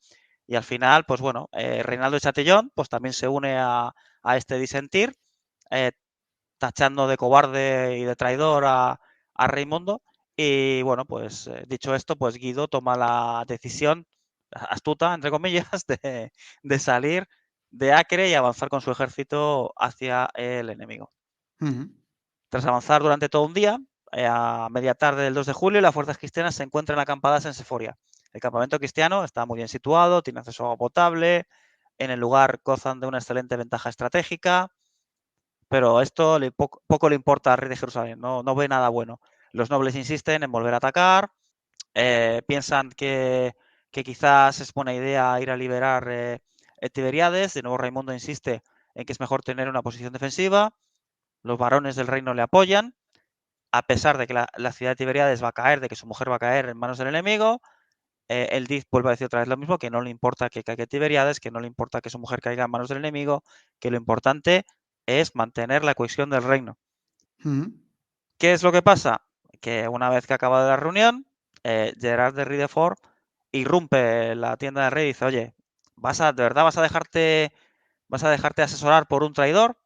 Y al final, pues bueno, Reinaldo de Chatillon pues también se une a este disentir, eh, tachando de cobarde y de traidor a Raimundo. Y bueno, pues dicho esto, pues Guido toma la decisión astuta, entre comillas, de salir de Acre y avanzar con su ejército hacia el enemigo. ujú. Tras avanzar durante todo un día, a media tarde del 2 de julio, las fuerzas cristianas se encuentran acampadas en Seforia. El campamento cristiano está muy bien situado, tiene acceso a agua potable, en el lugar gozan de una excelente ventaja estratégica, pero esto poco le importa al rey de Jerusalén, no ve nada bueno. Los nobles insisten en volver a atacar, piensan que quizás es buena idea ir a liberar Tiberíades, de nuevo Raimundo insiste en que es mejor tener una posición defensiva, los varones del reino le apoyan, a pesar de que la ciudad de Tiberíades va a caer, de que su mujer va a caer en manos del enemigo, él vuelve a decir otra vez lo mismo, que no le importa que caiga Tiberíades, que no le importa que su mujer caiga en manos del enemigo, que lo importante es mantener la cohesión del reino. Ujú. ¿Qué es lo que pasa? Que una vez que acaba la reunión, Gerard de Ridefort irrumpe la tienda del rey y dice, oye, ¿de verdad vas a dejarte asesorar por un traidor?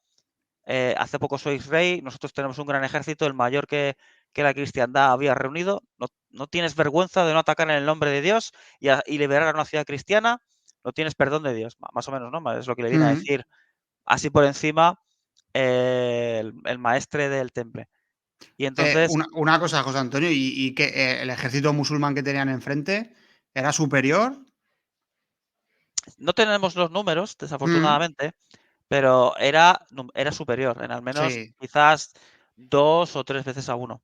Hace poco sois rey, nosotros tenemos un gran ejército, el mayor que la cristiandad había reunido. ¿No tienes vergüenza de no atacar en el nombre de Dios y liberar a una ciudad cristiana? No tienes perdón de Dios, más o menos, ¿no? Es lo que le viene a Ujú. decir así por encima el maestre del temple. Y entonces, Una cosa, José Antonio, y que el ejército musulmán que tenían enfrente era superior. No tenemos los números, Mm, desafortunadamente, pero era superior, en al menos sí. quizás 2 o 3 veces a 1.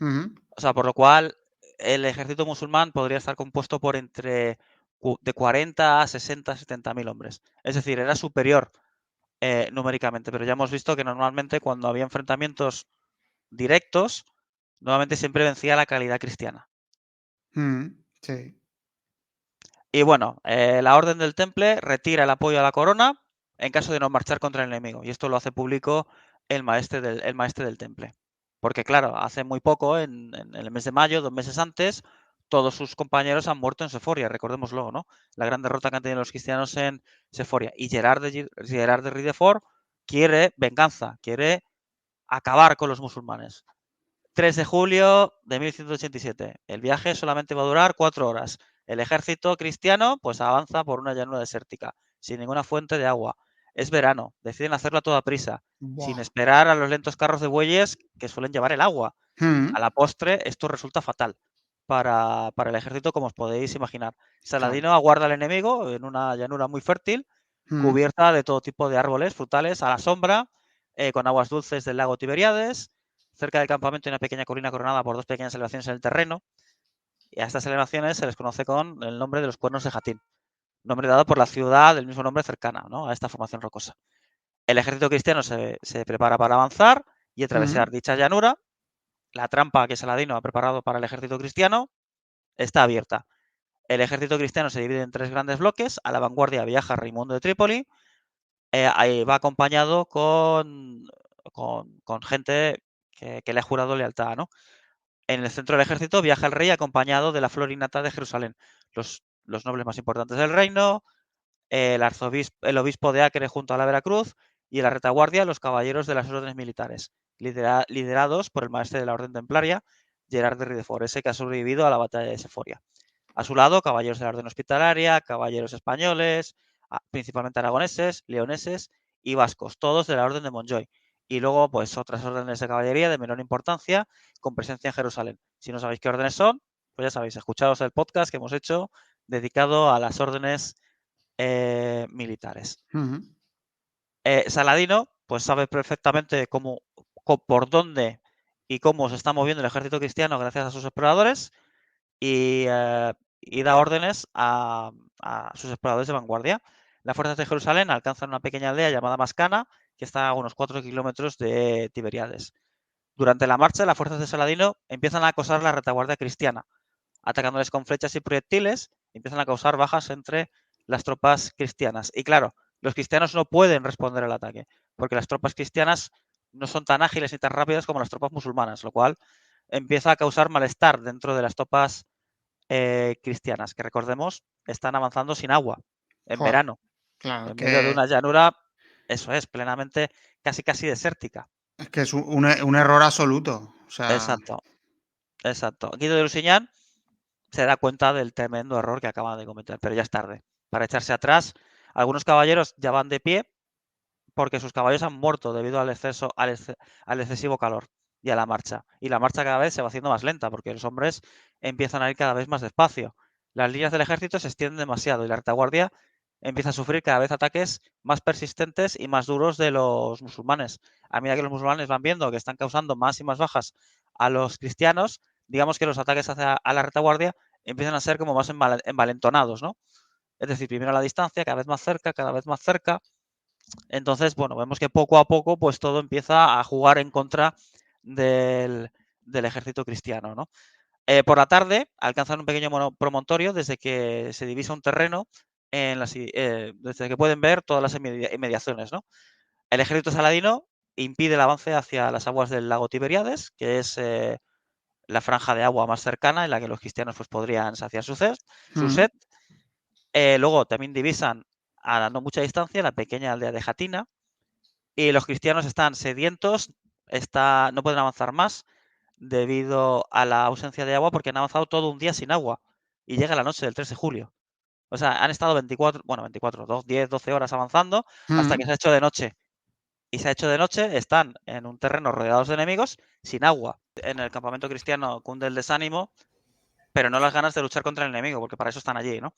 Ujú. O sea, por lo cual el ejército musulmán podría estar compuesto por entre de 40 a 60, 70.000 hombres. Es decir, era superior numéricamente, pero ya hemos visto que normalmente cuando había enfrentamientos directos, normalmente siempre vencía la calidad cristiana. Sí. Y bueno, la Orden del Temple retira el apoyo a la corona en caso de no marchar contra el enemigo. Y esto lo hace público el maestre del Temple. Porque claro, hace muy poco, en el mes de mayo, 2 meses antes, todos sus compañeros han muerto en Seforia, recordémoslo, ¿no? La gran derrota que han tenido los cristianos en Seforia. Y Gerard de Ridefort quiere venganza, quiere acabar con los musulmanes. 3 de julio de 1187. El viaje solamente va a durar 4 horas. El ejército cristiano pues avanza por una llanura desértica, sin ninguna fuente de agua. Es verano, deciden hacerlo a toda prisa, sin Buah. esperar a los lentos carros de bueyes que suelen llevar el agua. A Mm, la postre, esto resulta fatal para el ejército, como os podéis imaginar. claro. Saladino aguarda al enemigo en una llanura muy fértil, Mm, cubierta de todo tipo de árboles frutales a la sombra, con aguas dulces del lago Tiberíades. Cerca del campamento hay una pequeña colina coronada por 2 pequeñas elevaciones en el terreno, y a estas elevaciones se les conoce con el nombre de los Cuernos de Jatín, nombre dado por la ciudad del mismo nombre cercana, ¿no?, a esta formación rocosa. El ejército cristiano se prepara para avanzar y mm, atravesar dicha llanura. La trampa que Saladino ha preparado para el ejército cristiano está abierta. El ejército cristiano se divide en 3 grandes bloques. A la vanguardia viaja Raimundo de Trípoli. Ahí va acompañado con gente que le ha jurado lealtad, ¿no? En el centro del ejército viaja el rey acompañado de la flor innata de Jerusalén, los nobles más importantes del reino, el obispo de Acre junto a la Veracruz, y en la retaguardia los caballeros de las órdenes militares, liderados por el maestre de la orden templaria, Gerard de Ridefort, ese que ha sobrevivido a la batalla de Seforia. A su lado, caballeros de la orden hospitalaria, caballeros españoles, principalmente aragoneses, leoneses y vascos, todos de la orden de Montjoy. Y luego, pues, otras órdenes de caballería de menor importancia, con presencia en Jerusalén. Si no sabéis qué órdenes son, pues ya sabéis, escuchaos el podcast que hemos hecho dedicado a las órdenes militares. ujú. Saladino, pues sabe perfectamente por dónde y cómo se está moviendo el ejército cristiano gracias a sus exploradores, y, da órdenes a sus exploradores de vanguardia. Las fuerzas de Jerusalén alcanzan una pequeña aldea llamada Mascana, que está a unos 4 kilómetros de Tiberíades. Durante la marcha, las fuerzas de Saladino empiezan a acosar la retaguardia cristiana, atacándoles con flechas y proyectiles, empiezan a causar bajas entre las tropas cristianas. Y claro, los cristianos no pueden responder al ataque, porque las tropas cristianas no son tan ágiles ni tan rápidas como las tropas musulmanas, lo cual empieza a causar malestar dentro de las tropas cristianas, que recordemos, están avanzando sin agua, en Joder, verano, claro, en medio de una llanura, eso es, plenamente, casi desértica. es que es un error absoluto. O sea, Exacto, exacto. Guido de Lusignan se da cuenta del tremendo error que acaba de cometer, pero ya es tarde. Para echarse atrás, algunos caballeros ya van de pie porque sus caballos han muerto debido al excesivo calor y a la marcha. Y la marcha cada vez se va haciendo más lenta porque los hombres empiezan a ir cada vez más despacio. Las líneas del ejército se extienden demasiado y la retaguardia empieza a sufrir cada vez ataques más persistentes y más duros de los musulmanes. A medida que los musulmanes van viendo que están causando más y más bajas a los cristianos, digamos que los ataques hacia a la retaguardia empiezan a ser como más envalentonados, ¿no? Es decir, primero a la distancia, cada vez más cerca, cada vez más cerca. Entonces, bueno, vemos que poco a poco, pues todo empieza a jugar en contra del, del ejército cristiano, ¿no? Por la tarde alcanzan un pequeño promontorio desde que se divisa un terreno desde que pueden ver todas las inmediaciones, ¿no? El ejército saladino impide el avance hacia las aguas del lago Tiberíades, que es la franja de agua más cercana en la que los cristianos pues, podrían saciar su mm, sed. Luego también divisan a no mucha distancia la pequeña aldea de Jatina, y los cristianos están sedientos, no pueden avanzar más debido a la ausencia de agua porque han avanzado todo un día sin agua y llega la noche del 3 de julio. O sea, han estado 10, 12 horas avanzando hasta mm. que se ha hecho de noche. Y se ha hecho de noche, están en un terreno rodeados de enemigos, sin agua. En el campamento cristiano cunde el desánimo, pero no las ganas de luchar contra el enemigo, porque para eso están allí, ¿no?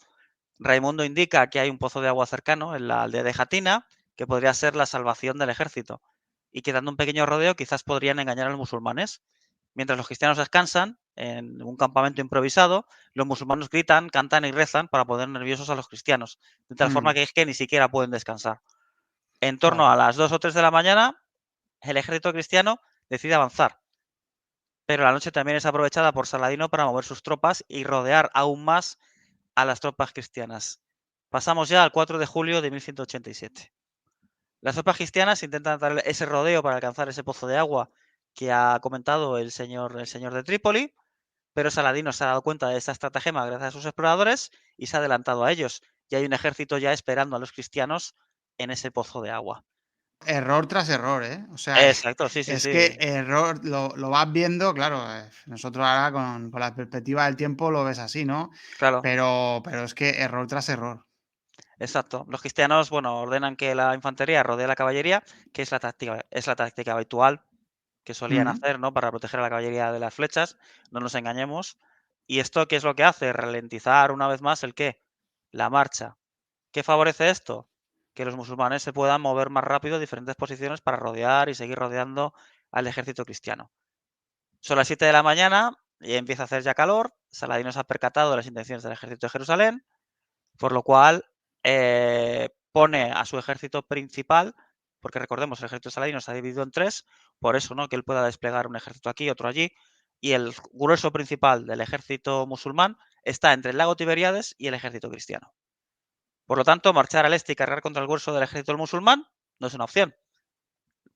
Raimundo indica que hay un pozo de agua cercano en la aldea de Jatina, que podría ser la salvación del ejército, y que dando un pequeño rodeo quizás podrían engañar a los musulmanes. Mientras los cristianos descansan en un campamento improvisado, los musulmanes gritan, cantan y rezan para poner nerviosos a los cristianos, de tal forma que es que ni siquiera pueden descansar. En torno Claro. a las 2 o 3 de la mañana, el ejército cristiano decide avanzar, pero la noche también es aprovechada por Saladino para mover sus tropas y rodear aún más a las tropas cristianas. Pasamos ya al 4 de julio de 1187. Las tropas cristianas intentan dar ese rodeo para alcanzar ese pozo de agua que ha comentado el señor de Trípoli, pero Saladino se ha dado cuenta de esta estratagema gracias a sus exploradores y se ha adelantado a ellos. Y hay un ejército ya esperando a los cristianos en ese pozo de agua. Error tras error, ¿eh? O sea, Exacto, sí, sí, es sí. que error lo vas viendo, claro, nosotros ahora con la perspectiva del tiempo lo ves así, ¿no? Claro, Pero es que error tras error. exacto. Los cristianos, bueno, ordenan que la infantería rodee a la caballería, que es la táctica habitual que solían Mm, hacer, ¿no? Para proteger a la caballería de las flechas, no nos engañemos. ¿Y esto qué es lo que hace? Ralentizar una vez más el qué? La marcha. ¿Qué favorece esto? Que los musulmanes se puedan mover más rápido a diferentes posiciones para rodear y seguir rodeando al ejército cristiano. Son las 7 de la mañana y empieza a hacer ya calor. Saladino se ha percatado de las intenciones del ejército de Jerusalén, por lo cual pone a su ejército principal, porque recordemos, el ejército saladino se ha dividido en tres, por eso, ¿no? Que él pueda desplegar un ejército aquí, otro allí, y el grueso principal del ejército musulmán está entre el lago Tiberíades y el ejército cristiano. Por lo tanto, marchar al este y cargar contra el grueso del ejército musulmán no es una opción.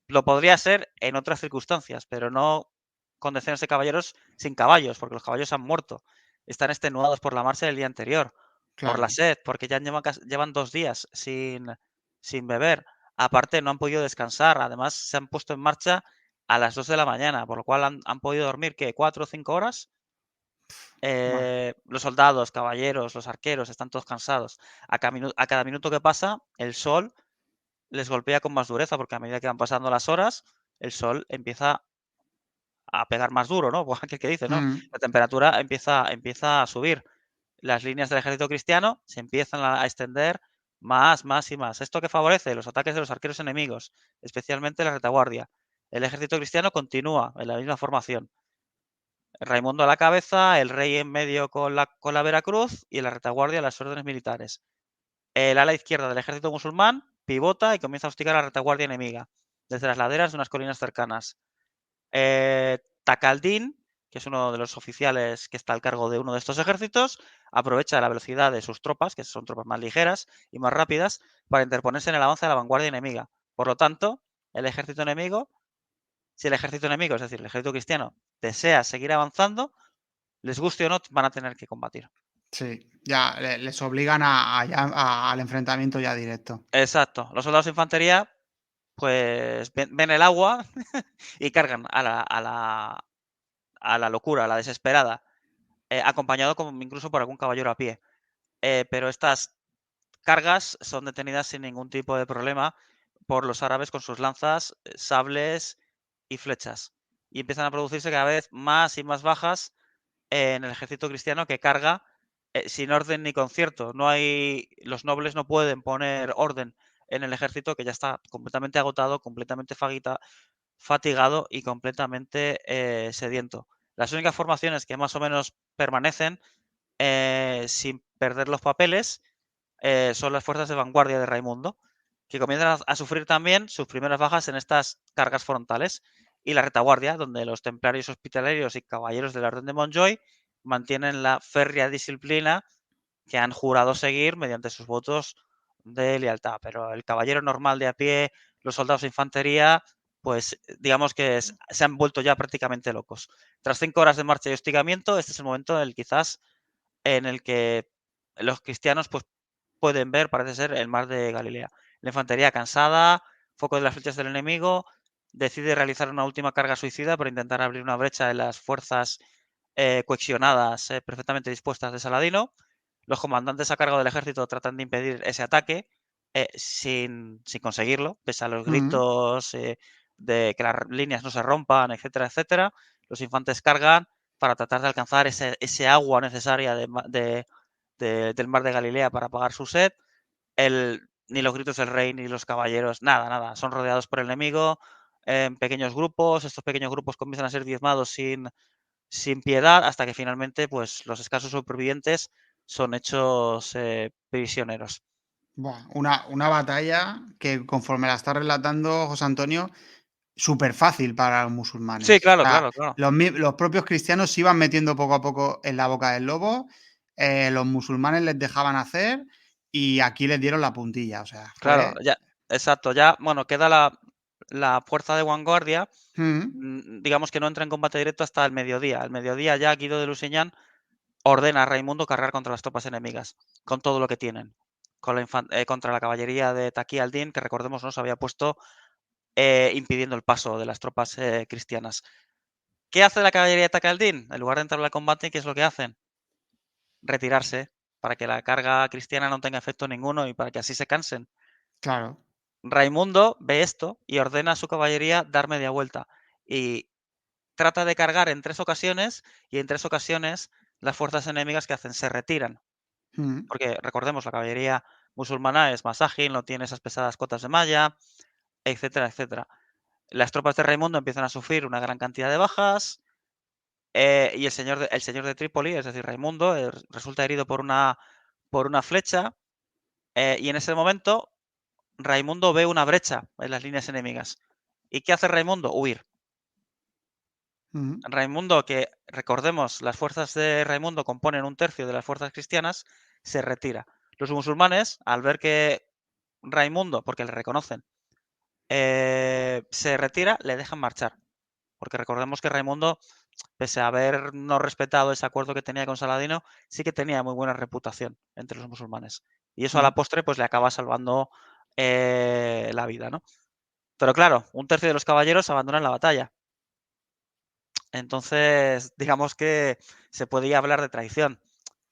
Lo podría ser en otras circunstancias, pero no con decenas de caballeros sin caballos, porque los caballos han muerto. Están extenuados por la marcha del día anterior, por la claro. sed, porque ya llevan 2 días sin beber. Aparte, no han podido descansar. Además, se han puesto en marcha a las 2 de la mañana, por lo cual han podido dormir, ¿qué? ¿4 o 5 horas? Bueno. Los soldados, caballeros, los arqueros, están todos cansados. A cada minuto que pasa, el sol les golpea con más dureza, porque a medida que van pasando las horas, el sol empieza a pegar más duro, ¿no? Pues aquel que dice, ¿no? Mm, La temperatura empieza a subir. Las líneas del ejército cristiano se empiezan a extender más y más. ¿Esto qué favorece? Los ataques de los arqueros enemigos, especialmente la retaguardia. El ejército cristiano continúa en la misma formación. Raimundo a la cabeza, el rey en medio con la Veracruz y la retaguardia las órdenes militares. El ala izquierda del ejército musulmán pivota y comienza a hostigar a la retaguardia enemiga desde las laderas de unas colinas cercanas. Takaldín, que es uno de los oficiales que está al cargo de uno de estos ejércitos, aprovecha la velocidad de sus tropas, que son tropas más ligeras y más rápidas, para interponerse en el avance de la vanguardia enemiga. Por lo tanto, el ejército enemigo, si el ejército enemigo, es decir, el ejército cristiano, desea seguir avanzando, les guste o no, van a tener que combatir. sí, ya les obligan al enfrentamiento ya directo. Exacto. Los soldados de infantería, pues ven el agua y cargan a la locura, a la desesperada, acompañado como incluso por algún caballero a pie. Pero estas cargas son detenidas sin ningún tipo de problema por los árabes con sus lanzas, sables y flechas. Y empiezan a producirse cada vez más y más bajas en el ejército cristiano que carga sin orden ni concierto. Los nobles no pueden poner orden en el ejército que ya está completamente agotado, completamente fatigado y completamente sediento. Las únicas formaciones que más o menos permanecen sin perder los papeles son las fuerzas de vanguardia de Raimundo, que comienzan a sufrir también sus primeras bajas en estas cargas frontales. Y la retaguardia, donde los templarios hospitalarios y caballeros de la Orden de Montjoy mantienen la férrea disciplina que han jurado seguir mediante sus votos de lealtad. Pero el caballero normal de a pie, los soldados de infantería, pues digamos que se han vuelto ya prácticamente locos. Tras 5 horas de marcha y hostigamiento, este es el momento en el que los cristianos pues, pueden ver, parece ser, el mar de Galilea. La infantería cansada, foco de las flechas del enemigo, decide realizar una última carga suicida para intentar abrir una brecha en las fuerzas cohesionadas, perfectamente dispuestas de Saladino. Los comandantes a cargo del ejército tratan de impedir ese ataque sin conseguirlo, pese a los Mm, gritos de que las líneas no se rompan, etcétera, etcétera. Los infantes cargan para tratar de alcanzar ese agua necesaria del mar de Galilea para apagar su sed. Ni los gritos del rey, ni los caballeros, nada. Son rodeados por el enemigo en pequeños grupos. Estos pequeños grupos comienzan a ser diezmados sin piedad hasta que finalmente pues, los escasos supervivientes son hechos prisioneros. Buah, una batalla que conforme la está relatando José Antonio, súper fácil para los Sí, musulmanes. O claro, sea, claro, claro. los propios cristianos se iban metiendo poco a poco en la boca del lobo, los musulmanes les dejaban hacer y aquí les dieron la puntilla. O sea, Claro, fue... ya, exacto. Ya, bueno, queda la fuerza de vanguardia. Mm, Digamos que no entra en combate directo hasta el mediodía. Al mediodía ya Guido de Lusignan ordena a Raimundo cargar contra las tropas enemigas, con todo lo que tienen. Contra la caballería de Taqi al-Din, que recordemos no se había puesto impidiendo el paso de las tropas cristianas. ¿Qué hace la caballería de Taqi al-Din? En lugar de entrar al combate, ¿qué es lo que hacen? Retirarse, para que la carga cristiana no tenga efecto ninguno y para que así se cansen. claro. Raimundo ve esto y ordena a su caballería dar media vuelta. Y trata de cargar en 3 ocasiones, y en 3 ocasiones las fuerzas enemigas, ¿qué hacen? Se retiran. Mm, Porque recordemos, la caballería musulmana es más ágil, no tiene esas pesadas cotas de malla, etcétera, etcétera. Las tropas de Raimundo empiezan a sufrir una gran cantidad de bajas, y el señor de Trípoli, es decir, Raimundo, resulta herido por una flecha, y en ese momento Raimundo ve una brecha en las líneas enemigas. ¿Y qué hace Raimundo? Huir. mm, Raimundo, que recordemos, las fuerzas de Raimundo componen un tercio de las fuerzas cristianas, se retira. Los musulmanes, al ver que Raimundo, porque le reconocen, se retira, le dejan marchar. Porque recordemos que Raimundo, pese a haber no respetado ese acuerdo que tenía con Saladino, sí que tenía muy buena reputación entre los musulmanes. Y eso a mm. la postre pues le acaba salvando la vida, ¿no? Pero claro, un tercio de los caballeros abandonan la batalla. Entonces, digamos que se podía hablar de traición.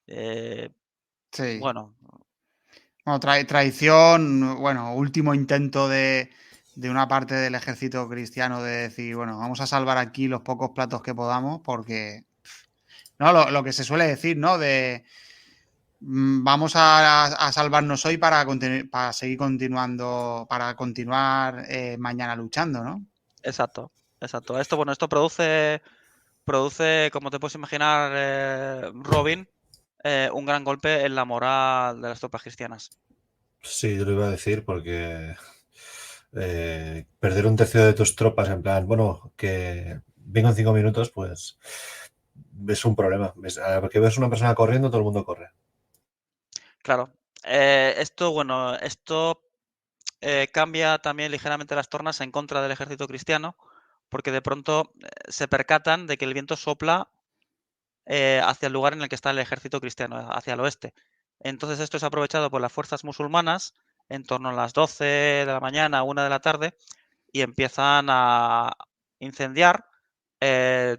Eh, Sí. bueno, Bueno, traición, bueno, último intento de una parte del ejército cristiano de decir, bueno, vamos a salvar aquí los pocos platos que podamos, porque, no, lo que se suele decir, ¿no? De vamos a salvarnos hoy para seguir continuando, para continuar mañana luchando, ¿no? exacto, exacto. Esto produce, como te puedes imaginar, Robin, un gran golpe en la moral de las tropas cristianas. Sí, yo lo iba a decir porque perder un tercio de tus tropas en plan, bueno, que vengo en 5 minutos, pues es un problema. Porque ves una persona corriendo, todo el mundo corre. Claro. Esto cambia también ligeramente las tornas en contra del ejército cristiano, porque de pronto se percatan de que el viento sopla hacia el lugar en el que está el ejército cristiano, hacia el oeste. Entonces esto es aprovechado por las fuerzas musulmanas en torno a las 12 de la mañana, 1 de la tarde, y empiezan a incendiar eh,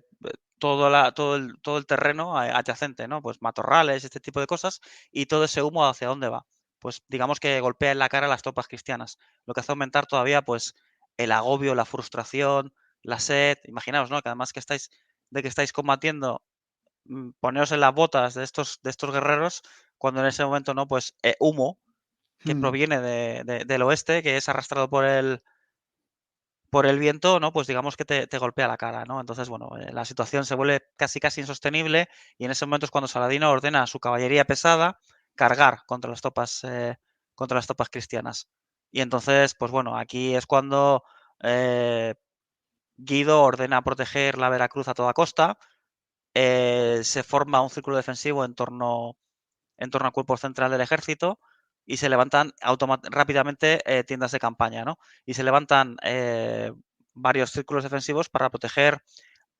todo el terreno adyacente, ¿no? Pues matorrales, este tipo de cosas, y todo ese humo hacia dónde va. Pues digamos que golpea en la cara a las tropas cristianas, lo que hace aumentar todavía pues el agobio, la frustración, la sed. Imaginaos, ¿no? Que además de que estáis combatiendo, poneos en las botas de estos guerreros, cuando en ese momento, ¿no? Pues humo que Mm, proviene del oeste, que es arrastrado por el viento, ¿no? Pues digamos que te golpea la cara, ¿no? Entonces, bueno, la situación se vuelve casi casi insostenible, y en ese momento es cuando Saladino ordena a su caballería pesada cargar contra las tropas cristianas. Y entonces, pues bueno, aquí es cuando eh, Guido ordena proteger la Veracruz a toda costa. Se forma un círculo defensivo en torno al cuerpo central del ejército, y se levantan rápidamente tiendas de campaña, ¿no? Y se levantan varios círculos defensivos para proteger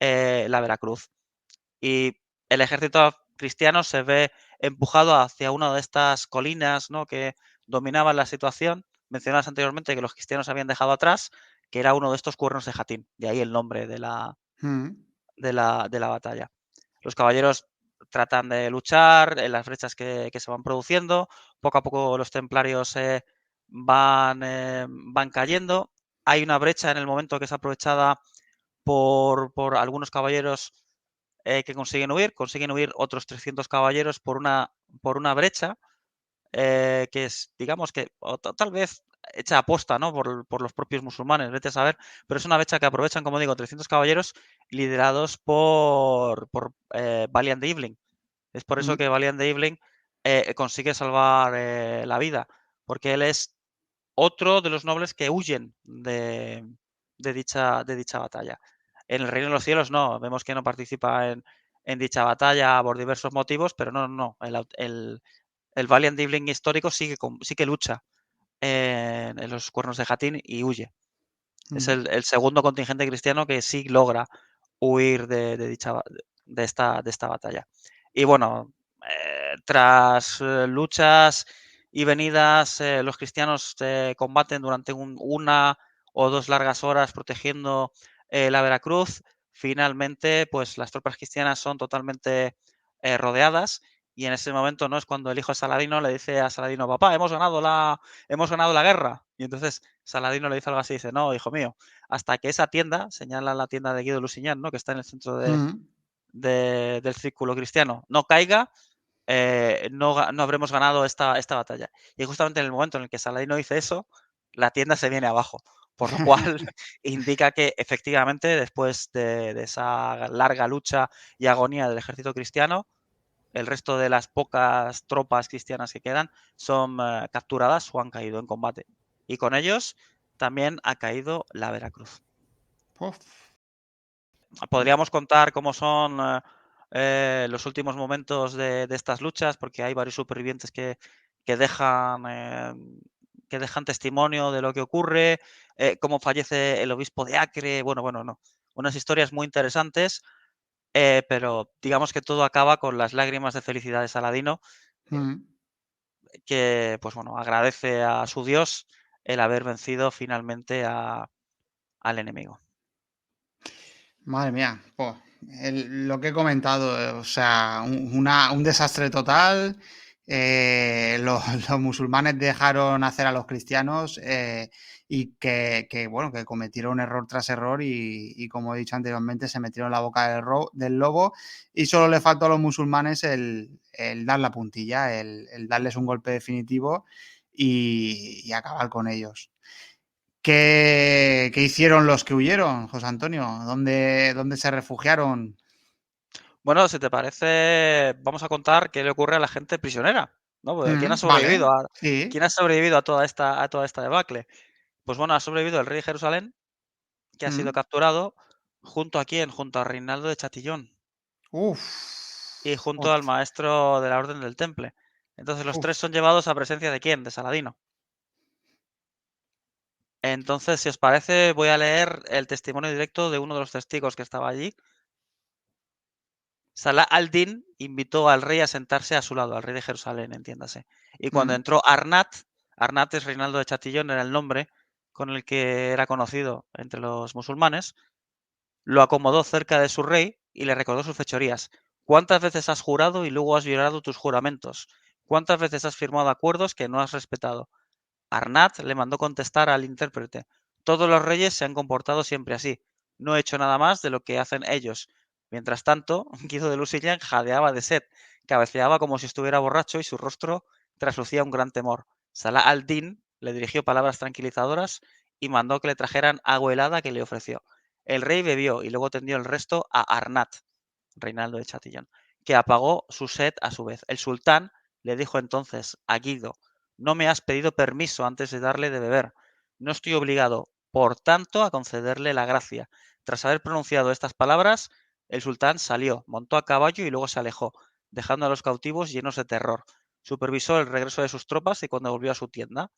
la Veracruz. Y el ejército cristiano se ve empujado hacia una de estas colinas, ¿no? Que dominaban la situación. Mencionabas anteriormente que los cristianos habían dejado atrás, que era uno de estos cuernos de Jatín, de ahí el nombre de la, mm, de la, de la batalla. Los caballeros tratan de luchar en las brechas que se van produciendo. Poco a poco los templarios van cayendo. Hay una brecha en el momento que es aprovechada por algunos caballeros que consiguen huir otros 300 caballeros por una brecha que es, digamos que, tal vez hecha aposta, ¿no? Por los propios musulmanes, vete a saber, pero es una brecha que aprovechan, como digo, 300 caballeros liderados por Valiant de Evelyn. Es por eso Mm, que Valiant de Evelyn consigue salvar la vida, porque él es otro de los nobles que huyen de dicha batalla. En el Reino de los Cielos no, vemos que no participa en dicha batalla por diversos motivos, pero no. El Valiant Evelyn histórico sí que lucha en los Cuernos de Hattin y huye. Es mm, el segundo contingente cristiano que sí logra huir de esta batalla. Y bueno, tras luchas y venidas, los cristianos combaten durante una o dos largas horas protegiendo la Veracruz. Finalmente, pues las tropas cristianas son totalmente rodeadas y en ese momento no es cuando el hijo de Saladino le dice a Saladino, papá, hemos ganado la guerra. Y entonces Saladino le dice algo así, dice, no, hijo mío, hasta que esa tienda, señala la tienda de Guido Lusignan, ¿no? Que está en el centro mm. del círculo cristiano, no caiga, no habremos ganado esta batalla. Y justamente en el momento en el que Saladino dice eso, la tienda se viene abajo, por lo cual indica que efectivamente después de esa larga lucha y agonía del ejército cristiano, el resto de las pocas tropas cristianas que quedan son capturadas o han caído en combate. Y con ellos también ha caído la Veracruz. Uf. Podríamos contar cómo son los últimos momentos de estas luchas, porque hay varios supervivientes que dejan, eh, que dejan testimonio de lo que ocurre, cómo fallece el obispo de Acre, bueno, no. Unas historias muy interesantes, pero digamos que todo acaba con las lágrimas de felicidad de Saladino, Mm. que pues bueno, agradece a su Dios el haber vencido finalmente al enemigo. Madre mía, po, lo que he comentado, o sea, un desastre total. Los musulmanes dejaron hacer a los cristianos y bueno, que cometieron error tras error y como he dicho anteriormente, se metieron en la boca del lobo y solo le faltó a los musulmanes el dar la puntilla, el darles un golpe definitivo y acabar con ellos. ¿Qué hicieron los que huyeron, José Antonio? ¿Dónde se refugiaron? Bueno, si te parece, vamos a contar qué le ocurre a la gente prisionera, ¿no? Porque Vale, sí. ¿quién ha sobrevivido a toda esta debacle? Pues bueno, ha sobrevivido el rey de Jerusalén, que ha sido Mm. capturado, ¿junto a quién? Junto a Reinaldo de Chatillon y Uf, junto uf, al maestro de la Orden del Temple. Entonces los tres uf. son llevados a presencia de quién? De Saladino. Entonces, si os parece, voy a leer el testimonio directo de uno de los testigos que estaba allí. Salah al-Din invitó al rey a sentarse a su lado, al rey de Jerusalén, entiéndase. Y cuando Mm, entró Arnat es Reinaldo de Chatillon, era el nombre con el que era conocido entre los musulmanes, lo acomodó cerca de su rey y le recordó sus fechorías. ¿Cuántas veces has jurado y luego has violado tus juramentos? ¿Cuántas veces has firmado acuerdos que no has respetado? Arnat le mandó contestar al intérprete: todos los reyes se han comportado siempre así. No he hecho nada más de lo que hacen ellos. Mientras tanto, Guido de Lusignan jadeaba de sed, cabeceaba como si estuviera borracho y su rostro traslucía un gran temor. Salah al-Din le dirigió palabras tranquilizadoras y mandó que le trajeran agua helada que le ofreció. El rey bebió y luego tendió el resto a Arnat, Reinaldo de Chatillon, que apagó su sed a su vez. El sultán le dijo entonces a Guido: no me has pedido permiso antes de darle de beber. No estoy obligado, por tanto, a concederle la gracia. Tras haber pronunciado estas palabras, el sultán salió, montó a caballo y luego se alejó, dejando a los cautivos llenos de terror. Supervisó el regreso de sus tropas y cuando volvió a su tienda,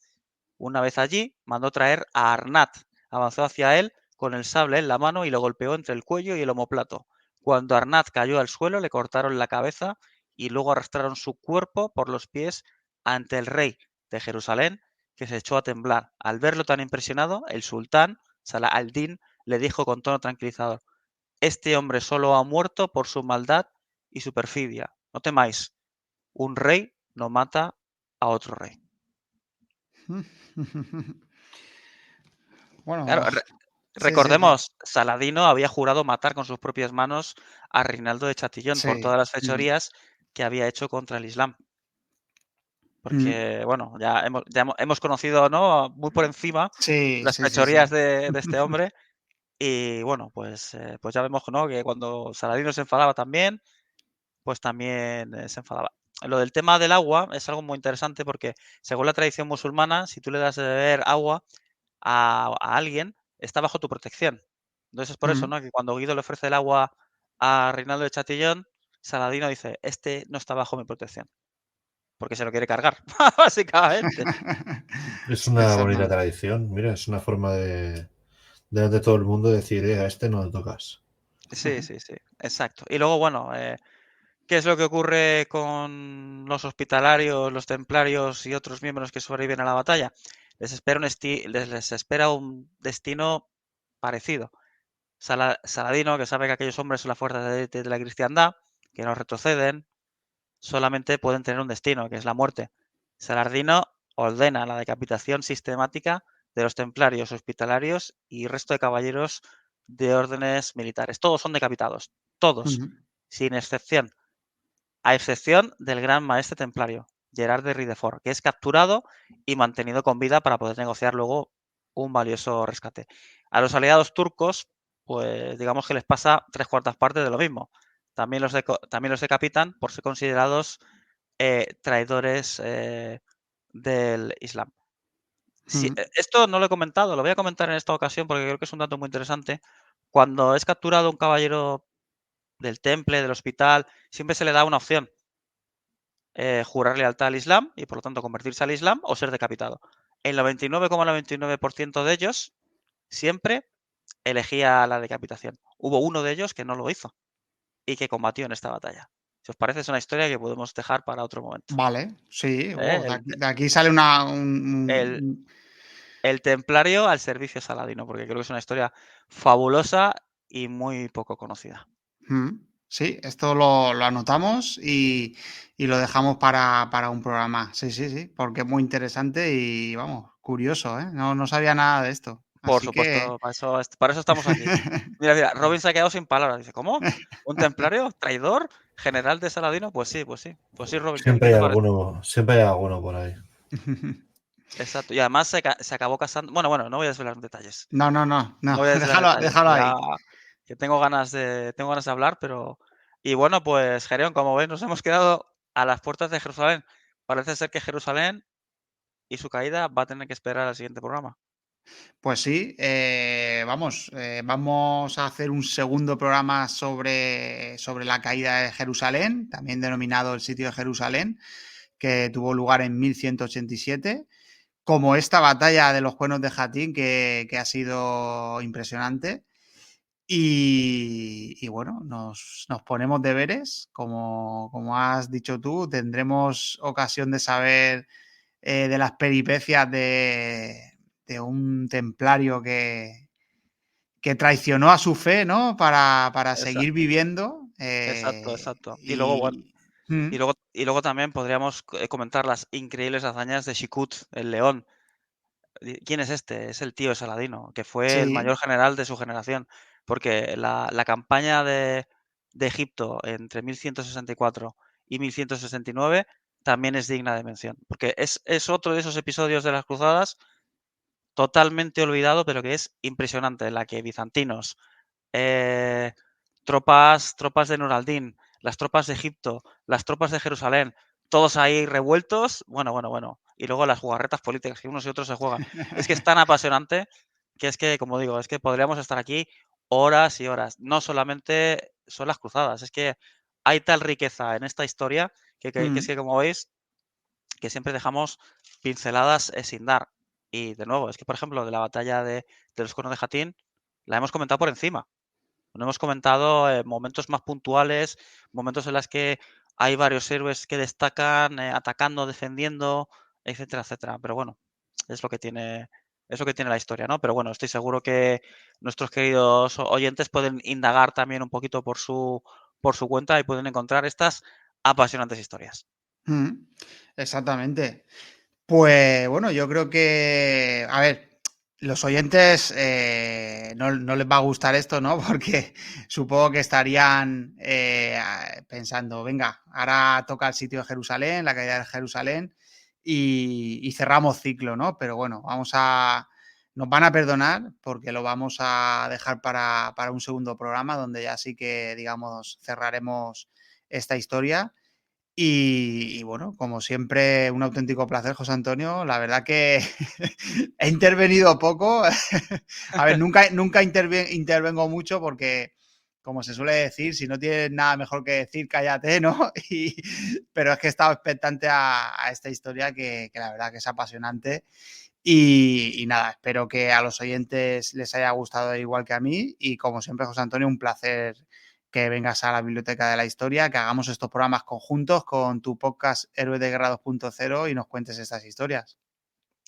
una vez allí, mandó traer a Arnat. Avanzó hacia él con el sable en la mano y lo golpeó entre el cuello y el omóplato. Cuando Arnat cayó al suelo, le cortaron la cabeza y luego arrastraron su cuerpo por los pies ante el rey de Jerusalén, que se echó a temblar. Al verlo tan impresionado, el sultán, Salah al-Din, le dijo con tono tranquilizador: este hombre solo ha muerto por su maldad y su perfidia. No temáis, un rey no mata a otro rey. Bueno, Claro, Sí, sí, sí. Recordemos, Saladino había jurado matar con sus propias manos a Reinaldo de Chatillon por Sí. todas las fechorías que había hecho contra el Islam. Mm. Porque, bueno, ya hemos conocido, ¿no? Muy por encima Sí, las sí, sí, sí. fechorías de este hombre. Y bueno, pues ya vemos, ¿no? Que cuando Saladino se enfadaba también, pues también se enfadaba. Lo del tema del agua es algo muy interesante porque según la tradición musulmana, si tú le das de beber agua a alguien, está bajo tu protección. Entonces es por eso, Mm. ¿no? Que cuando Guido le ofrece el agua a Reinaldo de Chatillon, Saladino dice, este no está bajo mi protección, porque se lo quiere cargar, básicamente. Es una bonita Exactamente. tradición, mira, es una forma de delante de todo el mundo decir, a este no lo tocas. Sí, sí, sí, exacto. Y luego, bueno, ¿qué es lo que ocurre con los hospitalarios, los templarios y otros miembros que sobreviven a la batalla? Les espera un destino parecido. Saladino, que sabe que aquellos hombres son la fuerza de la cristiandad, que no retroceden, solamente pueden tener un destino, que es la muerte. Saladino ordena la decapitación sistemática de los templarios, hospitalarios y resto de caballeros de órdenes militares. Todos son decapitados, todos, Ujú. sin excepción, a excepción del gran maestre templario, Gerard de Ridefort, que es capturado y mantenido con vida para poder negociar luego un valioso rescate. A los aliados turcos, pues digamos que les pasa 3/4 partes de lo mismo. También los decapitan por ser considerados traidores del Islam. Ujú. Esto no lo he comentado, lo voy a comentar en esta ocasión porque creo que es un dato muy interesante. Cuando es capturado un caballero del temple, del hospital, siempre se le da una opción: jurar lealtad al Islam y por lo tanto convertirse al Islam o ser decapitado. El 99,99% de ellos siempre elegía la decapitación. Hubo uno de ellos que no lo hizo y que combatió en esta batalla. Si os parece, es una historia que podemos dejar para otro momento. Vale, sí. ¿Eh? De aquí sale una, El- el templario al servicio saladino, porque creo que es una historia fabulosa y muy poco conocida. Sí, esto lo anotamos y lo dejamos para un programa. Sí, sí, sí, porque es muy interesante y vamos, curioso, ¿eh? No, no sabía nada de esto. Por Así que supuesto, para eso estamos aquí. Mira, mira, Robin se ha quedado sin palabras. Dice, ¿cómo? ¿Un templario? ¿Traidor? ¿General de Saladino? Pues sí, pues sí. Pues sí, Robin, ¿qué te parece? Siempre hay alguno por ahí. Exacto. Y además se acabó casando. Bueno, no voy a desvelar detalles. no, no, no, no, No voy a desvelar déjalo, detalles. déjalo Ya ahí. que tengo ganas de hablar, pero. Y bueno, pues, Gereón, como ves, nos hemos quedado a las puertas de Jerusalén. Parece ser que Jerusalén y su caída va a tener que esperar al siguiente programa. Pues sí, vamos a hacer un segundo programa sobre la caída de Jerusalén, también denominado el sitio de Jerusalén, que tuvo lugar en 1187. Como esta batalla de los cuernos de Jatín, que ha sido impresionante. Y bueno, nos ponemos deberes, como has dicho tú, tendremos ocasión de saber de las peripecias de un templario que traicionó a su fe, ¿no? Para seguir Exacto, viviendo. exacto, exacto. Y luego, bueno. Y. Mm, Y luego también podríamos comentar las increíbles hazañas de Shikut, el león. ¿Quién es este? Es el tío de Saladino, que fue el sí. mayor general de su generación. Porque la campaña de Egipto entre 1164 y 1169 también es digna de mención. Porque es otro de esos episodios de las cruzadas totalmente olvidado, pero que es impresionante, en la que bizantinos, eh, tropas de Nur al-Din, las tropas de Egipto, las tropas de Jerusalén, todos ahí revueltos. Bueno, bueno, bueno. Y luego las jugarretas políticas que unos y otros se juegan. Es que es tan apasionante que es que, como digo, es que podríamos estar aquí horas y horas. No solamente son las cruzadas, es que hay tal riqueza en esta historia que es Mm, que, como veis, que siempre dejamos pinceladas sin dar. Y de nuevo, es que, por ejemplo, de la batalla de los Cuernos de Jatín, la hemos comentado por encima. No hemos comentado momentos más puntuales, momentos en los que hay varios héroes que destacan atacando, defendiendo, etcétera, etcétera. Pero bueno, es lo que tiene, es lo que tiene la historia, ¿no? Pero bueno, estoy seguro que nuestros queridos oyentes pueden indagar también un poquito por su cuenta y pueden encontrar estas apasionantes historias. mm, exactamente. Pues bueno, yo creo que, a ver, Los oyentes no les va a gustar esto, ¿no? Porque supongo que estarían pensando, venga, ahora toca el sitio de Jerusalén, la caída de Jerusalén, y cerramos ciclo, ¿no? Pero bueno, nos van a perdonar porque lo vamos a dejar para un segundo programa donde ya sí que, digamos, cerraremos esta historia. Y bueno, como siempre, un auténtico placer, José Antonio. La verdad que he intervenido poco. A ver, nunca intervengo mucho porque, como se suele decir, si no tienes nada mejor que decir, cállate, ¿no? Pero es que he estado expectante a esta historia que la verdad que es apasionante. Y nada, espero que a los oyentes les haya gustado igual que a mí. Y como siempre, José Antonio, un placer que vengas a la Biblioteca de la Historia, que hagamos estos programas conjuntos con tu podcast Héroes de Guerra 2.0 y nos cuentes estas historias.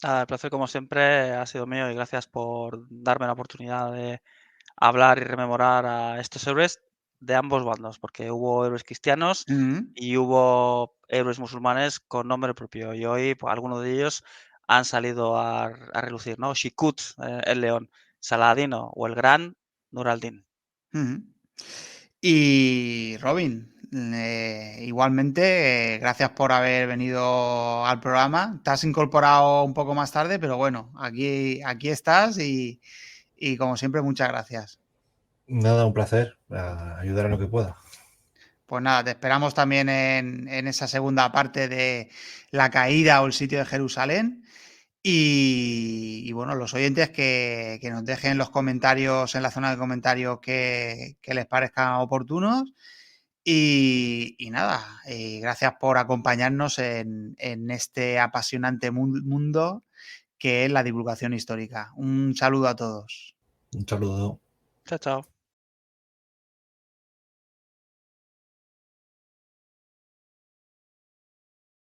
Nada, el placer como siempre ha sido mío y gracias por darme la oportunidad de hablar y rememorar a estos héroes de ambos bandos, porque hubo héroes cristianos Mm, y hubo héroes musulmanes con nombre propio. Y hoy, pues, algunos de ellos han salido a relucir, ¿no? Shikut, el león, Saladino o el gran Nur al-Din. mm. Y Robin, igualmente, gracias por haber venido al programa. Te has incorporado un poco más tarde, pero bueno, aquí estás y como siempre, muchas gracias. Nada, un placer. Ayudar en lo que pueda. Pues nada, te esperamos también en esa segunda parte de la caída o el sitio de Jerusalén. Y bueno, los oyentes que nos dejen los comentarios en la zona de comentarios que les parezcan oportunos. Y nada, gracias por acompañarnos en este apasionante mundo que es la divulgación histórica. Un saludo a todos. Un saludo. Chao, chao.